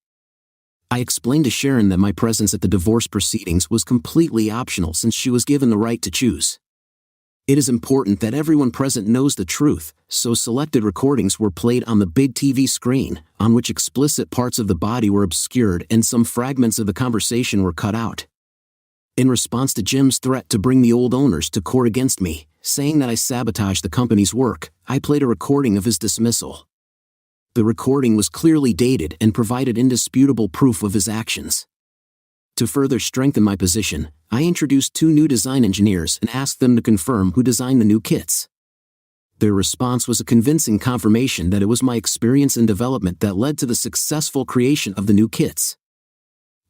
I explained to Sharon that my presence at the divorce proceedings was completely optional since she was given the right to choose. It is important that everyone present knows the truth, so selected recordings were played on the big TV screen, on which explicit parts of the body were obscured and some fragments of the conversation were cut out. In response to Jim's threat to bring the old owners to court against me, saying that I sabotaged the company's work, I played a recording of his dismissal. The recording was clearly dated and provided indisputable proof of his actions. To further strengthen my position, I introduced 2 new design engineers and asked them to confirm who designed the new kits. Their response was a convincing confirmation that it was my experience and development that led to the successful creation of the new kits.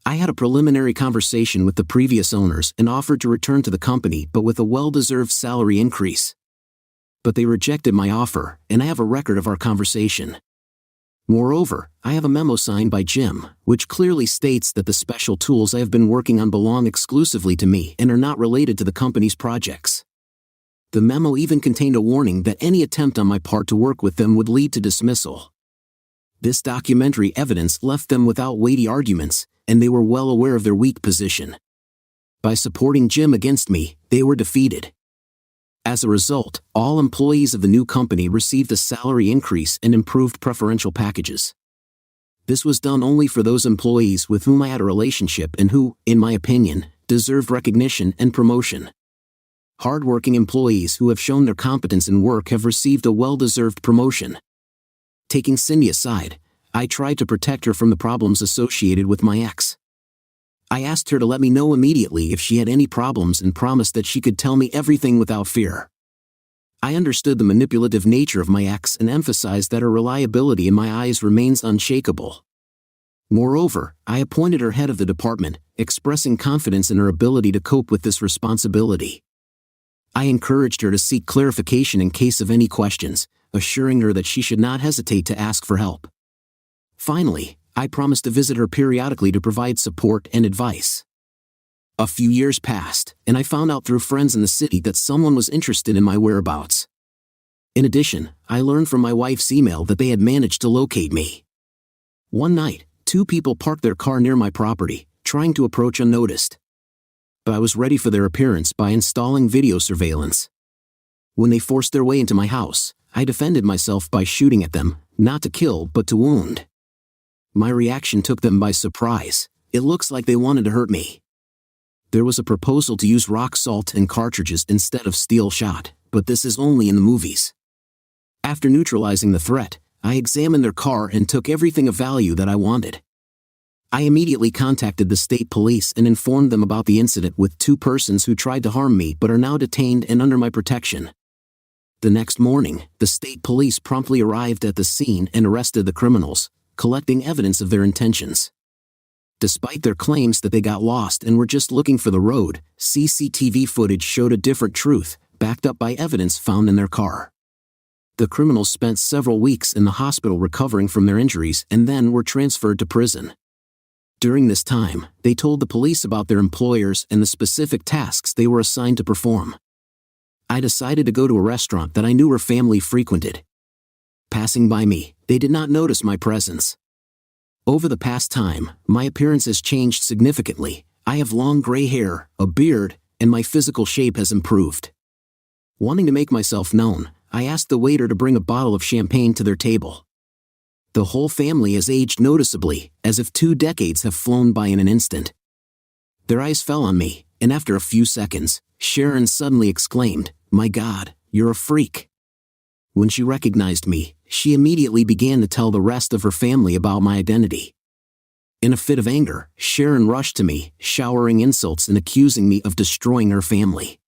I had a preliminary conversation with the previous owners and offered to return to the company but with a well-deserved salary increase. But they rejected my offer, and I have a record of our conversation. Moreover, I have a memo signed by Jim, which clearly states that the special tools I have been working on belong exclusively to me and are not related to the company's projects. The memo even contained a warning that any attempt on my part to work with them would lead to dismissal. This documentary evidence left them without weighty arguments, and they were well aware of their weak position. By supporting Jim against me, they were defeated. As a result, all employees of the new company received a salary increase and improved preferential packages. This was done only for those employees with whom I had a relationship and who, in my opinion, deserved recognition and promotion. Hardworking employees who have shown their competence in work have received a well-deserved promotion. Taking Cindy aside, I tried to protect her from the problems associated with my ex. I asked her to let me know immediately if she had any problems and promised that she could tell me everything without fear. I understood the manipulative nature of my ex and emphasized that her reliability in my eyes remains unshakable. Moreover, I appointed her head of the department, expressing confidence in her ability to cope with this responsibility. I encouraged her to seek clarification in case of any questions, assuring her that she should not hesitate to ask for help. Finally, I promised to visit her periodically to provide support and advice. A few years passed, and I found out through friends in the city that someone was interested in my whereabouts. In addition, I learned from my wife's email that they had managed to locate me. One night, 2 people parked their car near my property, trying to approach unnoticed. But I was ready for their appearance by installing video surveillance. When they forced their way into my house, I defended myself by shooting at them, not to kill but to wound. My reaction took them by surprise. It looks like they wanted to hurt me. There was a proposal to use rock salt and cartridges instead of steel shot, but this is only in the movies. After neutralizing the threat, I examined their car and took everything of value that I wanted. I immediately contacted the state police and informed them about the incident with 2 persons who tried to harm me but are now detained and under my protection. The next morning, the state police promptly arrived at the scene and arrested the criminals, collecting evidence of their intentions. Despite their claims that they got lost and were just looking for the road, CCTV footage showed a different truth, backed up by evidence found in their car. The criminals spent several weeks in the hospital recovering from their injuries and then were transferred to prison. During this time, they told the police about their employers and the specific tasks they were assigned to perform. I decided to go to a restaurant that I knew her family frequented. Passing by me, they did not notice my presence. Over the past time, my appearance has changed significantly. I have long gray hair, a beard, and my physical shape has improved. Wanting to make myself known, I asked the waiter to bring a bottle of champagne to their table. The whole family has aged noticeably, as if 2 decades have flown by in an instant. Their eyes fell on me, and after a few seconds, Sharon suddenly exclaimed, "My God, you're a freak." When she recognized me, she immediately began to tell the rest of her family about my identity. In a fit of anger, Sharon rushed to me, showering insults and accusing me of destroying her family.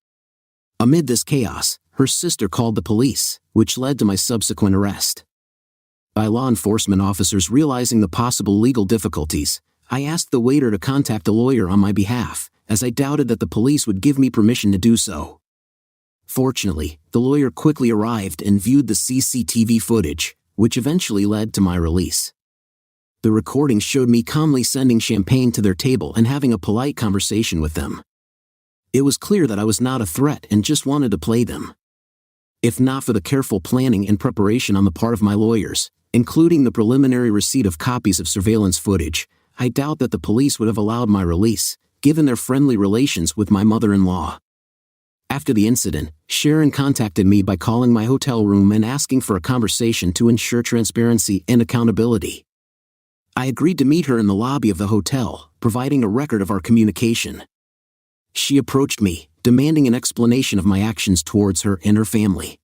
Amid this chaos, her sister called the police, which led to my subsequent arrest. By law enforcement officers realizing the possible legal difficulties, I asked the waiter to contact a lawyer on my behalf, as I doubted that the police would give me permission to do so. Fortunately, the lawyer quickly arrived and viewed the CCTV footage, which eventually led to my release. The recording showed me calmly sending champagne to their table and having a polite conversation with them. It was clear that I was not a threat and just wanted to play them. If not for the careful planning and preparation on the part of my lawyers, including the preliminary receipt of copies of surveillance footage, I doubt that the police would have allowed my release, given their friendly relations with my mother-in-law. After the incident, Sharon contacted me by calling my hotel room and asking for a conversation to ensure transparency and accountability. I agreed to meet her in the lobby of the hotel, providing a record of our communication. She approached me, demanding an explanation of my actions towards her and her family.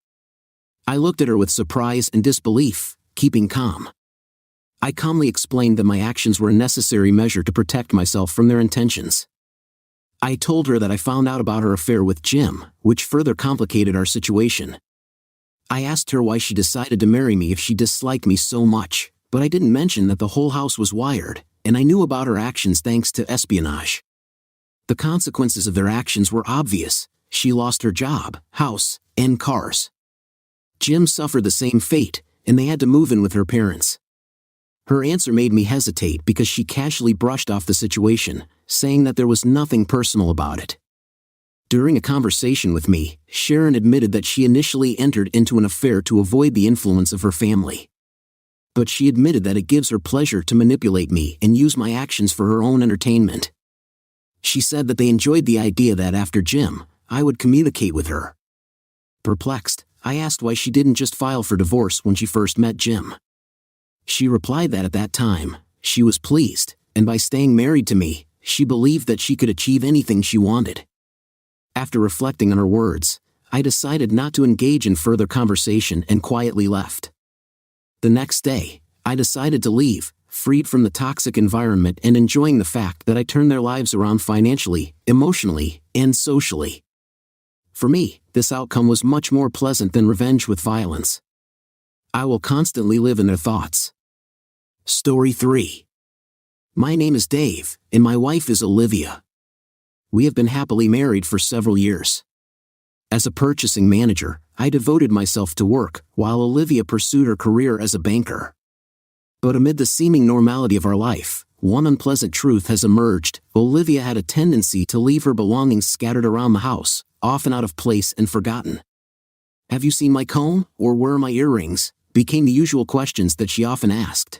I looked at her with surprise and disbelief, keeping calm. I calmly explained that my actions were a necessary measure to protect myself from their intentions. I told her that I found out about her affair with Jim, which further complicated our situation. I asked her why she decided to marry me if she disliked me so much, but I didn't mention that the whole house was wired, and I knew about her actions thanks to espionage. The consequences of their actions were obvious. She lost her job, house, and cars. Jim suffered the same fate, and they had to move in with her parents. Her answer made me hesitate because she casually brushed off the situation, saying that there was nothing personal about it. During a conversation with me, Sharon admitted that she initially entered into an affair to avoid the influence of her family. But she admitted that it gives her pleasure to manipulate me and use my actions for her own entertainment. She said that they enjoyed the idea that after Jim, I would communicate with her. Perplexed, I asked why she didn't just file for divorce when she first met Jim. She replied that at that time, she was pleased, and by staying married to me, she believed that she could achieve anything she wanted. After reflecting on her words, I decided not to engage in further conversation and quietly left. The next day, I decided to leave, freed from the toxic environment and enjoying the fact that I turned their lives around financially, emotionally, and socially. For me, this outcome was much more pleasant than revenge with violence. I will constantly live in their thoughts. Story 3. My name is Dave, and my wife is Olivia. We have been happily married for several years. As a purchasing manager, I devoted myself to work, while Olivia pursued her career as a banker. But amid the seeming normality of our life, one unpleasant truth has emerged. Olivia had a tendency to leave her belongings scattered around the house, often out of place and forgotten. "Have you seen my comb, or where are my earrings?" became the usual questions that she often asked.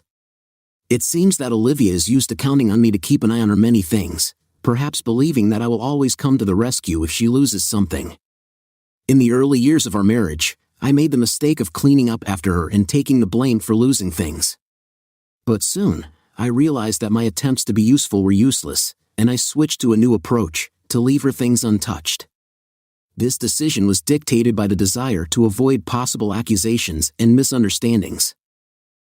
It seems that Olivia is used to counting on me to keep an eye on her many things, perhaps believing that I will always come to the rescue if she loses something. In the early years of our marriage, I made the mistake of cleaning up after her and taking the blame for losing things. But soon, I realized that my attempts to be useful were useless, and I switched to a new approach, to leave her things untouched. This decision was dictated by the desire to avoid possible accusations and misunderstandings.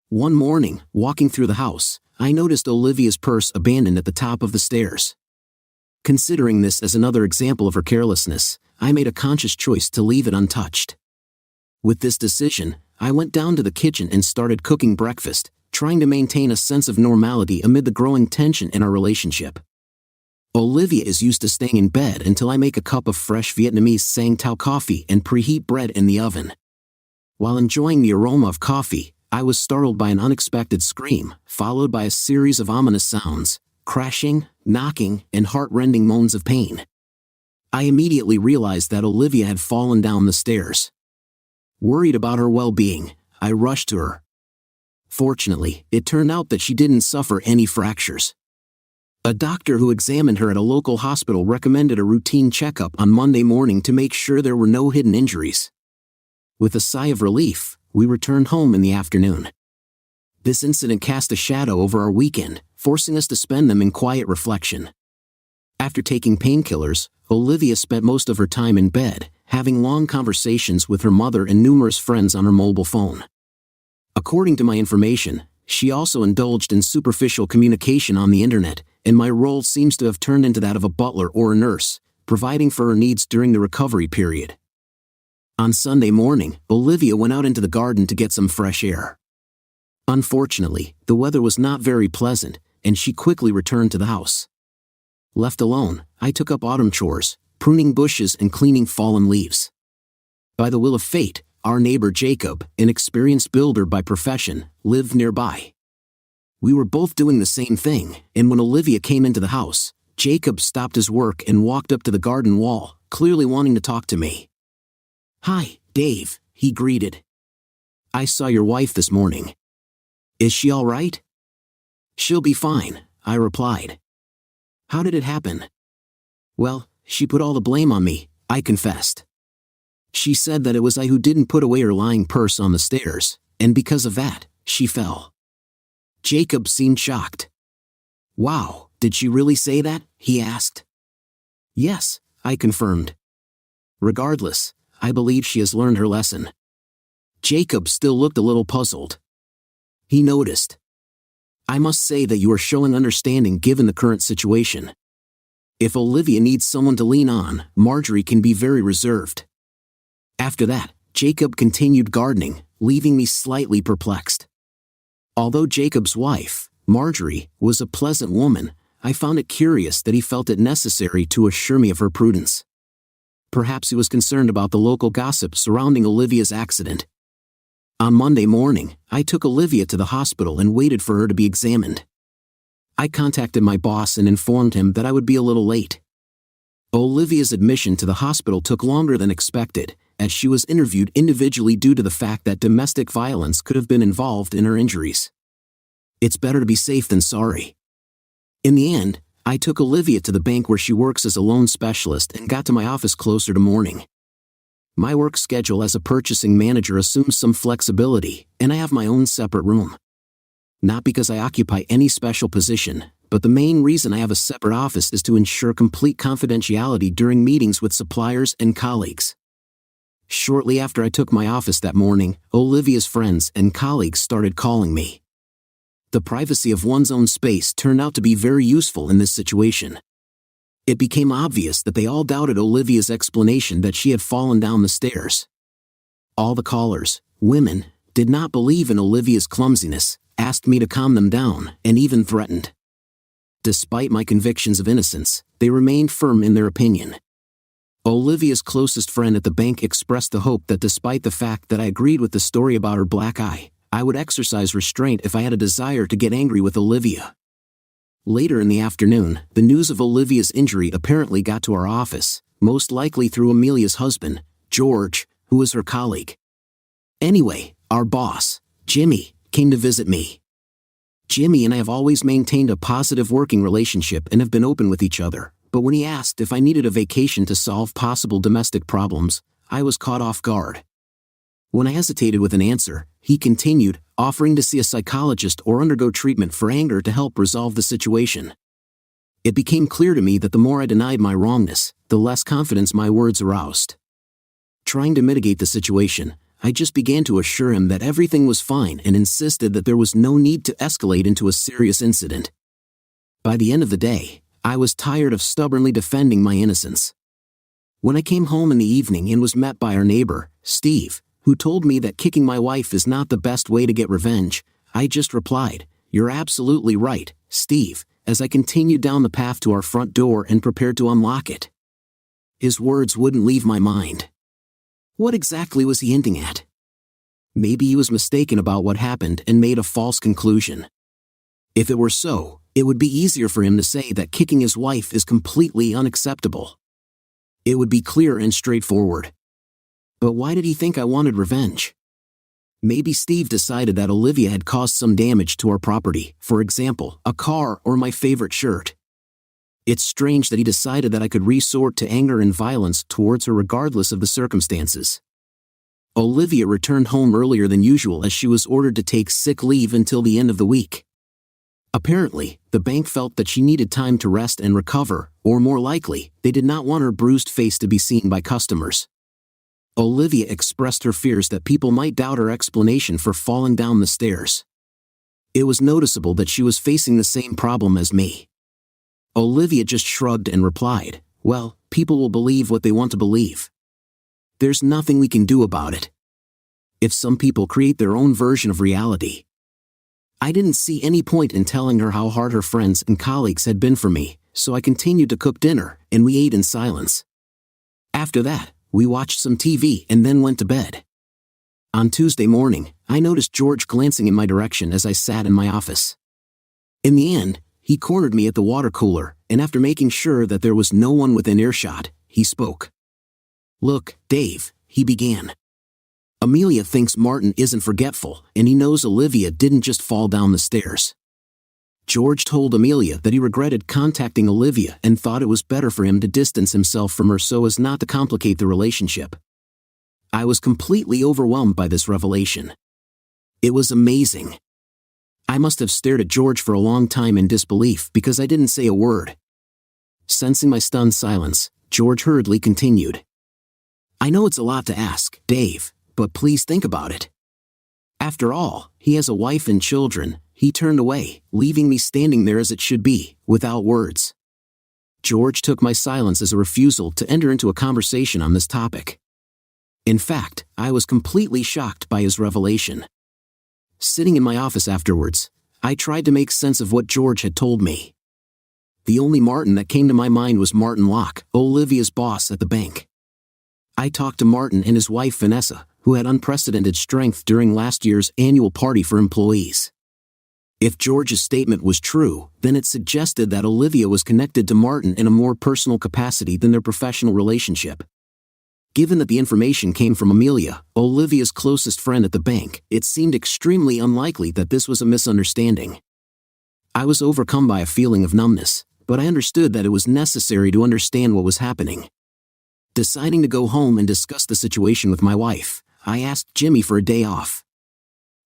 One morning, walking through the house, I noticed Olivia's purse abandoned at the top of the stairs. Considering this as another example of her carelessness, I made a conscious choice to leave it untouched. With this decision, I went down to the kitchen and started cooking breakfast, trying to maintain a sense of normality amid the growing tension in our relationship. Olivia is used to staying in bed until I make a cup of fresh Vietnamese Sang Tao coffee and preheat bread in the oven. While enjoying the aroma of coffee, I was startled by an unexpected scream, followed by a series of ominous sounds, crashing, knocking, and heart-rending moans of pain. I immediately realized that Olivia had fallen down the stairs. Worried about her well-being, I rushed to her. Fortunately, it turned out that she didn't suffer any fractures. A doctor who examined her at a local hospital recommended a routine checkup on Monday morning to make sure there were no hidden injuries. With a sigh of relief, we returned home in the afternoon. This incident cast a shadow over our weekend, forcing us to spend them in quiet reflection. After taking painkillers, Olivia spent most of her time in bed, having long conversations with her mother and numerous friends on her mobile phone. According to my information, she also indulged in superficial communication on the internet, and my role seems to have turned into that of a butler or a nurse, providing for her needs during the recovery period. On Sunday morning, Olivia went out into the garden to get some fresh air. Unfortunately, the weather was not very pleasant, and she quickly returned to the house. Left alone, I took up autumn chores, pruning bushes and cleaning fallen leaves. By the will of fate, our neighbor Jacob, an experienced builder by profession, lived nearby. We were both doing the same thing, and when Olivia came into the house, Jacob stopped his work and walked up to the garden wall, clearly wanting to talk to me. "Hi, Dave," he greeted. "I saw your wife this morning. Is she all right?" "She'll be fine," I replied. "How did it happen?" "Well, she put all the blame on me," I confessed. "She said that it was I who didn't put away her lying purse on the stairs, and because of that, she fell." Jacob seemed shocked. "Wow, did she really say that?" he asked. "Yes," I confirmed. "Regardless, I believe she has learned her lesson." Jacob still looked a little puzzled. He noticed. "I must say that you are showing understanding given the current situation. If Olivia needs someone to lean on, Marjorie can be very reserved." After that, Jacob continued gardening, leaving me slightly perplexed. Although Jacob's wife, Marjorie, was a pleasant woman, I found it curious that he felt it necessary to assure me of her prudence. Perhaps he was concerned about the local gossip surrounding Olivia's accident. On Monday morning, I took Olivia to the hospital and waited for her to be examined. I contacted my boss and informed him that I would be a little late. Olivia's admission to the hospital took longer than expected, as she was interviewed individually due to the fact that domestic violence could have been involved in her injuries. It's better to be safe than sorry. In the end, I took Olivia to the bank where she works as a loan specialist and got to my office closer to morning. My work schedule as a purchasing manager assumes some flexibility, and I have my own separate room. Not because I occupy any special position, but the main reason I have a separate office is to ensure complete confidentiality during meetings with suppliers and colleagues. Shortly after I took my office that morning, Olivia's friends and colleagues started calling me. The privacy of one's own space turned out to be very useful in this situation. It became obvious that they all doubted Olivia's explanation that she had fallen down the stairs. All the callers, women, did not believe in Olivia's clumsiness, asked me to calm them down, and even threatened. Despite my convictions of innocence, they remained firm in their opinion. Olivia's closest friend at the bank expressed the hope that despite the fact that I agreed with the story about her black eye, I would exercise restraint if I had a desire to get angry with Olivia. Later in the afternoon, the news of Olivia's injury apparently got to our office, most likely through Amelia's husband, George, who was her colleague. Anyway, our boss, Jimmy, came to visit me. Jimmy and I have always maintained a positive working relationship and have been open with each other, but when he asked if I needed a vacation to solve possible domestic problems, I was caught off guard. When I hesitated with an answer, he continued, offering to see a psychologist or undergo treatment for anger to help resolve the situation. It became clear to me that the more I denied my wrongness, the less confidence my words aroused. Trying to mitigate the situation, I just began to assure him that everything was fine and insisted that there was no need to escalate into a serious incident. By the end of the day, I was tired of stubbornly defending my innocence. When I came home in the evening and was met by our neighbor, Steve, who told me that kicking my wife is not the best way to get revenge, I just replied, "You're absolutely right, Steve," as I continued down the path to our front door and prepared to unlock it. His words wouldn't leave my mind. What exactly was he hinting at? Maybe he was mistaken about what happened and made a false conclusion. If it were so, it would be easier for him to say that kicking his wife is completely unacceptable. It would be clear and straightforward. But why did he think I wanted revenge? Maybe Steve decided that Olivia had caused some damage to our property, for example, a car or my favorite shirt. It's strange that he decided that I could resort to anger and violence towards her regardless of the circumstances. Olivia returned home earlier than usual as she was ordered to take sick leave until the end of the week. Apparently, the bank felt that she needed time to rest and recover, or more likely, they did not want her bruised face to be seen by customers. Olivia expressed her fears that people might doubt her explanation for falling down the stairs. It was noticeable that she was facing the same problem as me. Olivia just shrugged and replied, "Well, people will believe what they want to believe. There's nothing we can do about it. If some people create their own version of reality." I didn't see any point in telling her how hard her friends and colleagues had been for me, so I continued to cook dinner, and we ate in silence. After that, we watched some TV and then went to bed. On Tuesday morning, I noticed George glancing in my direction as I sat in my office. In the end, he cornered me at the water cooler, and after making sure that there was no one within earshot, he spoke. "Look, Dave," he began. "Amelia thinks Martin isn't forgetful, and he knows Olivia didn't just fall down the stairs. George told Amelia that he regretted contacting Olivia and thought it was better for him to distance himself from her so as not to complicate the relationship." I was completely overwhelmed by this revelation. It was amazing. I must have stared at George for a long time in disbelief because I didn't say a word. Sensing my stunned silence, George hurriedly continued. "I know it's a lot to ask, Dave, but please think about it. After all, he has a wife and children." He turned away, leaving me standing there as it should be, without words. George took my silence as a refusal to enter into a conversation on this topic. In fact, I was completely shocked by his revelation. Sitting in my office afterwards, I tried to make sense of what George had told me. The only Martin that came to my mind was Martin Locke, Olivia's boss at the bank. I talked to Martin and his wife Vanessa, who had unprecedented strength during last year's annual party for employees. If George's statement was true, then it suggested that Olivia was connected to Martin in a more personal capacity than their professional relationship. Given that the information came from Amelia, Olivia's closest friend at the bank, it seemed extremely unlikely that this was a misunderstanding. I was overcome by a feeling of numbness, but I understood that it was necessary to understand what was happening. Deciding to go home and discuss the situation with my wife, I asked Jimmy for a day off.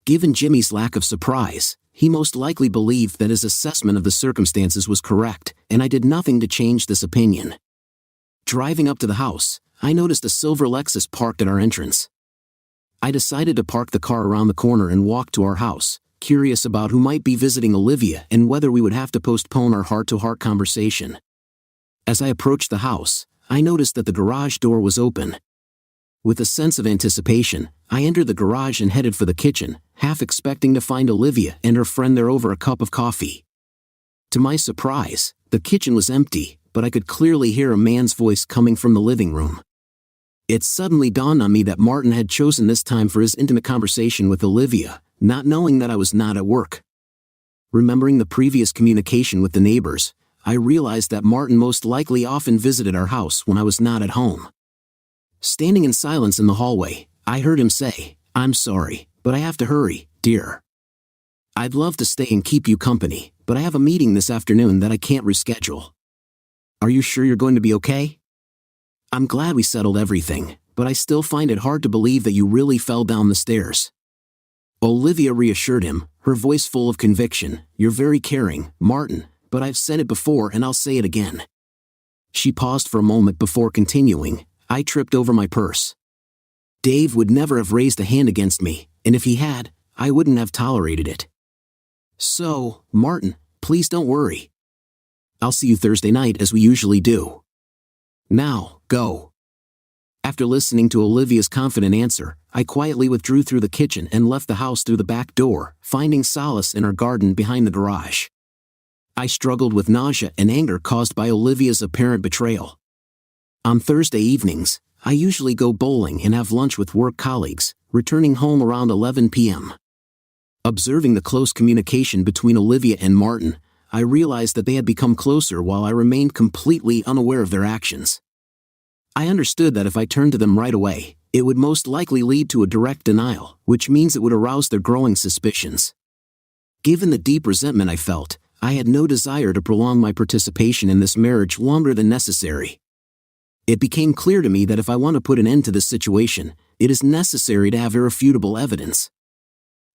Given Jimmy's lack of surprise, he most likely believed that his assessment of the circumstances was correct, and I did nothing to change this opinion. Driving up to the house, I noticed a silver Lexus parked at our entrance. I decided to park the car around the corner and walk to our house, curious about who might be visiting Olivia and whether we would have to postpone our heart-to-heart conversation. As I approached the house, I noticed that the garage door was open. With a sense of anticipation, I entered the garage and headed for the kitchen, half expecting to find Olivia and her friend there over a cup of coffee. To my surprise, the kitchen was empty, but I could clearly hear a man's voice coming from the living room. It suddenly dawned on me that Martin had chosen this time for his intimate conversation with Olivia, not knowing that I was not at work. Remembering the previous communication with the neighbors, I realized that Martin most likely often visited our house when I was not at home. Standing in silence in the hallway, I heard him say, "I'm sorry, but I have to hurry, dear. I'd love to stay and keep you company, but I have a meeting this afternoon that I can't reschedule. Are you sure you're going to be okay? I'm glad we settled everything, but I still find it hard to believe that you really fell down the stairs." Olivia reassured him, her voice full of conviction. "You're very caring, Martin, but I've said it before and I'll say it again." She paused for a moment before continuing, "I tripped over my purse. Dave would never have raised a hand against me, and if he had, I wouldn't have tolerated it. So, Martin, please don't worry. I'll see you Thursday night as we usually do. Now, go." After listening to Olivia's confident answer, I quietly withdrew through the kitchen and left the house through the back door, finding solace in our garden behind the garage. I struggled with nausea and anger caused by Olivia's apparent betrayal. On Thursday evenings, I usually go bowling and have lunch with work colleagues, returning home around 11 p.m. Observing the close communication between Olivia and Martin, I realized that they had become closer while I remained completely unaware of their actions. I understood that if I turned to them right away, it would most likely lead to a direct denial, which means it would arouse their growing suspicions. Given the deep resentment I felt, I had no desire to prolong my participation in this marriage longer than necessary. It became clear to me that if I want to put an end to this situation, it is necessary to have irrefutable evidence.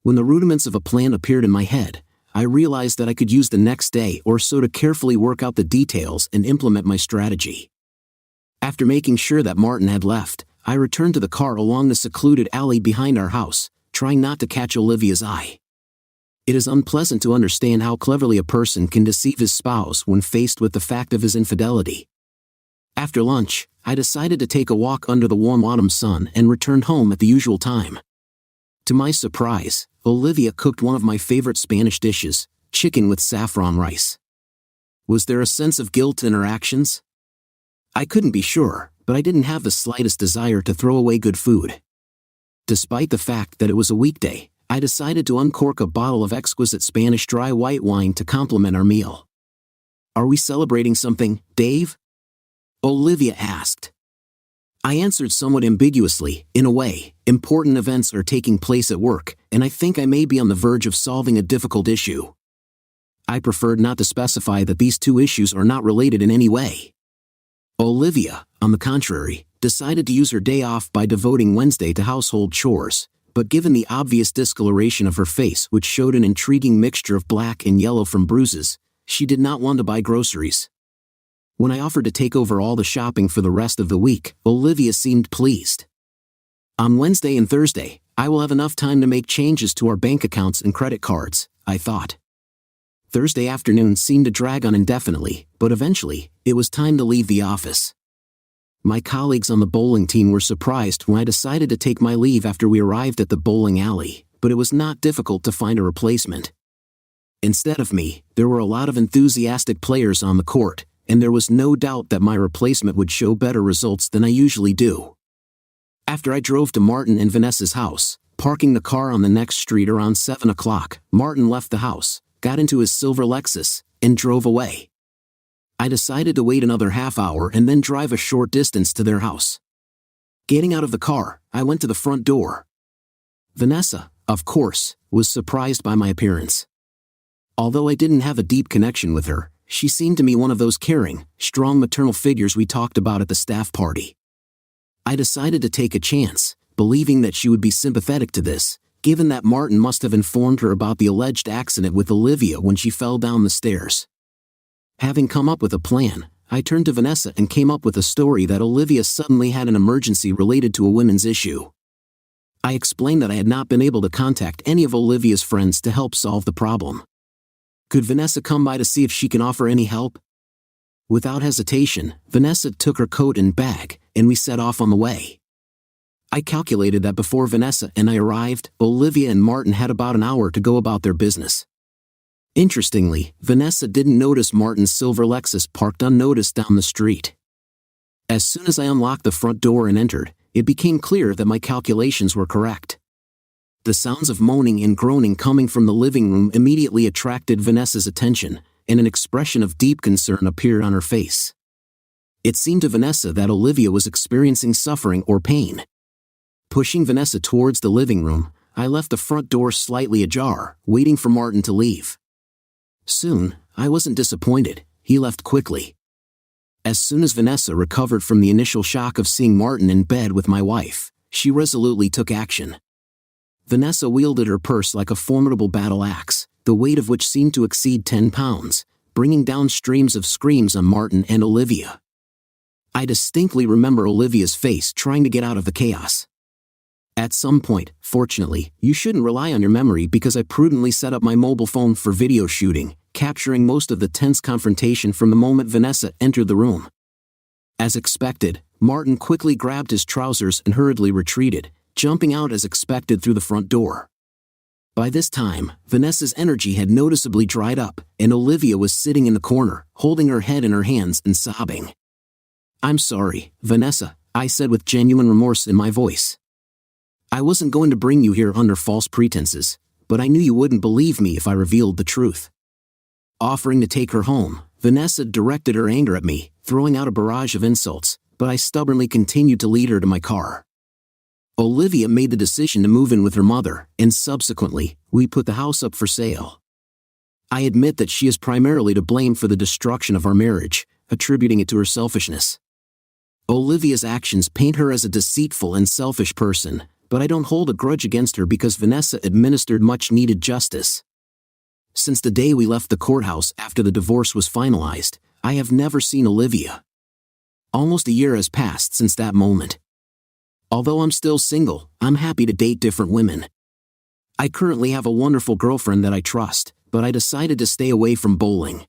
When the rudiments of a plan appeared in my head, I realized that I could use the next day or so to carefully work out the details and implement my strategy. After making sure that Martin had left, I returned to the car along the secluded alley behind our house, trying not to catch Olivia's eye. It is unpleasant to understand how cleverly a person can deceive his spouse when faced with the fact of his infidelity. After lunch, I decided to take a walk under the warm autumn sun and returned home at the usual time. To my surprise, Olivia cooked one of my favorite Spanish dishes, chicken with saffron rice. Was there a sense of guilt in her actions? I couldn't be sure, but I didn't have the slightest desire to throw away good food. Despite the fact that it was a weekday, I decided to uncork a bottle of exquisite Spanish dry white wine to complement our meal. "Are we celebrating something, Dave?" Olivia asked. I answered somewhat ambiguously. "In a way, important events are taking place at work, and I think I may be on the verge of solving a difficult issue." I preferred not to specify that these two issues are not related in any way. Olivia, on the contrary, decided to use her day off by devoting Wednesday to household chores, but given the obvious discoloration of her face, which showed an intriguing mixture of black and yellow from bruises, she did not want to buy groceries. When I offered to take over all the shopping for the rest of the week, Olivia seemed pleased. "On Wednesday and Thursday, I will have enough time to make changes to our bank accounts and credit cards," I thought. Thursday afternoon seemed to drag on indefinitely, but eventually, it was time to leave the office. My colleagues on the bowling team were surprised when I decided to take my leave after we arrived at the bowling alley, but it was not difficult to find a replacement. Instead of me, there were a lot of enthusiastic players on the court, and there was no doubt that my replacement would show better results than I usually do. After I drove to Martin and Vanessa's house, parking the car on the next street around 7 o'clock, Martin left the house, got into his silver Lexus, and drove away. I decided to wait another half hour and then drive a short distance to their house. Getting out of the car, I went to the front door. Vanessa, of course, was surprised by my appearance. Although I didn't have a deep connection with her, she seemed to me one of those caring, strong maternal figures we talked about at the staff party. I decided to take a chance, believing that she would be sympathetic to this, given that Martin must have informed her about the alleged accident with Olivia when she fell down the stairs. Having come up with a plan, I turned to Vanessa and came up with a story that Olivia suddenly had an emergency related to a women's issue. I explained that I had not been able to contact any of Olivia's friends to help solve the problem. Could Vanessa come by to see if she can offer any help? Without hesitation, Vanessa took her coat and bag, and we set off on the way. I calculated that before Vanessa and I arrived, Olivia and Martin had about an hour to go about their business. Interestingly, Vanessa didn't notice Martin's silver Lexus parked unnoticed down the street. As soon as I unlocked the front door and entered, it became clear that my calculations were correct. The sounds of moaning and groaning coming from the living room immediately attracted Vanessa's attention, and an expression of deep concern appeared on her face. It seemed to Vanessa that Olivia was experiencing suffering or pain. Pushing Vanessa towards the living room, I left the front door slightly ajar, waiting for Martin to leave. Soon, I wasn't disappointed. He left quickly. As soon as Vanessa recovered from the initial shock of seeing Martin in bed with my wife, she resolutely took action. Vanessa wielded her purse like a formidable battle axe, the weight of which seemed to exceed 10 pounds, bringing down streams of screams on Martin and Olivia. I distinctly remember Olivia's face trying to get out of the chaos. At some point, fortunately, you shouldn't rely on your memory because I prudently set up my mobile phone for video shooting, capturing most of the tense confrontation from the moment Vanessa entered the room. As expected, Martin quickly grabbed his trousers and hurriedly retreated, jumping out as expected through the front door. By this time, Vanessa's energy had noticeably dried up, and Olivia was sitting in the corner, holding her head in her hands and sobbing. "I'm sorry, Vanessa," I said with genuine remorse in my voice. "I wasn't going to bring you here under false pretenses, but I knew you wouldn't believe me if I revealed the truth." Offering to take her home, Vanessa directed her anger at me, throwing out a barrage of insults, but I stubbornly continued to lead her to my car. Olivia made the decision to move in with her mother, and subsequently, we put the house up for sale. I admit that she is primarily to blame for the destruction of our marriage, attributing it to her selfishness. Olivia's actions paint her as a deceitful and selfish person, but I don't hold a grudge against her because Vanessa administered much-needed justice. Since the day we left the courthouse after the divorce was finalized, I have never seen Olivia. Almost a year has passed since that moment. Although I'm still single, I'm happy to date different women. I currently have a wonderful girlfriend that I trust, but I decided to stay away from bowling.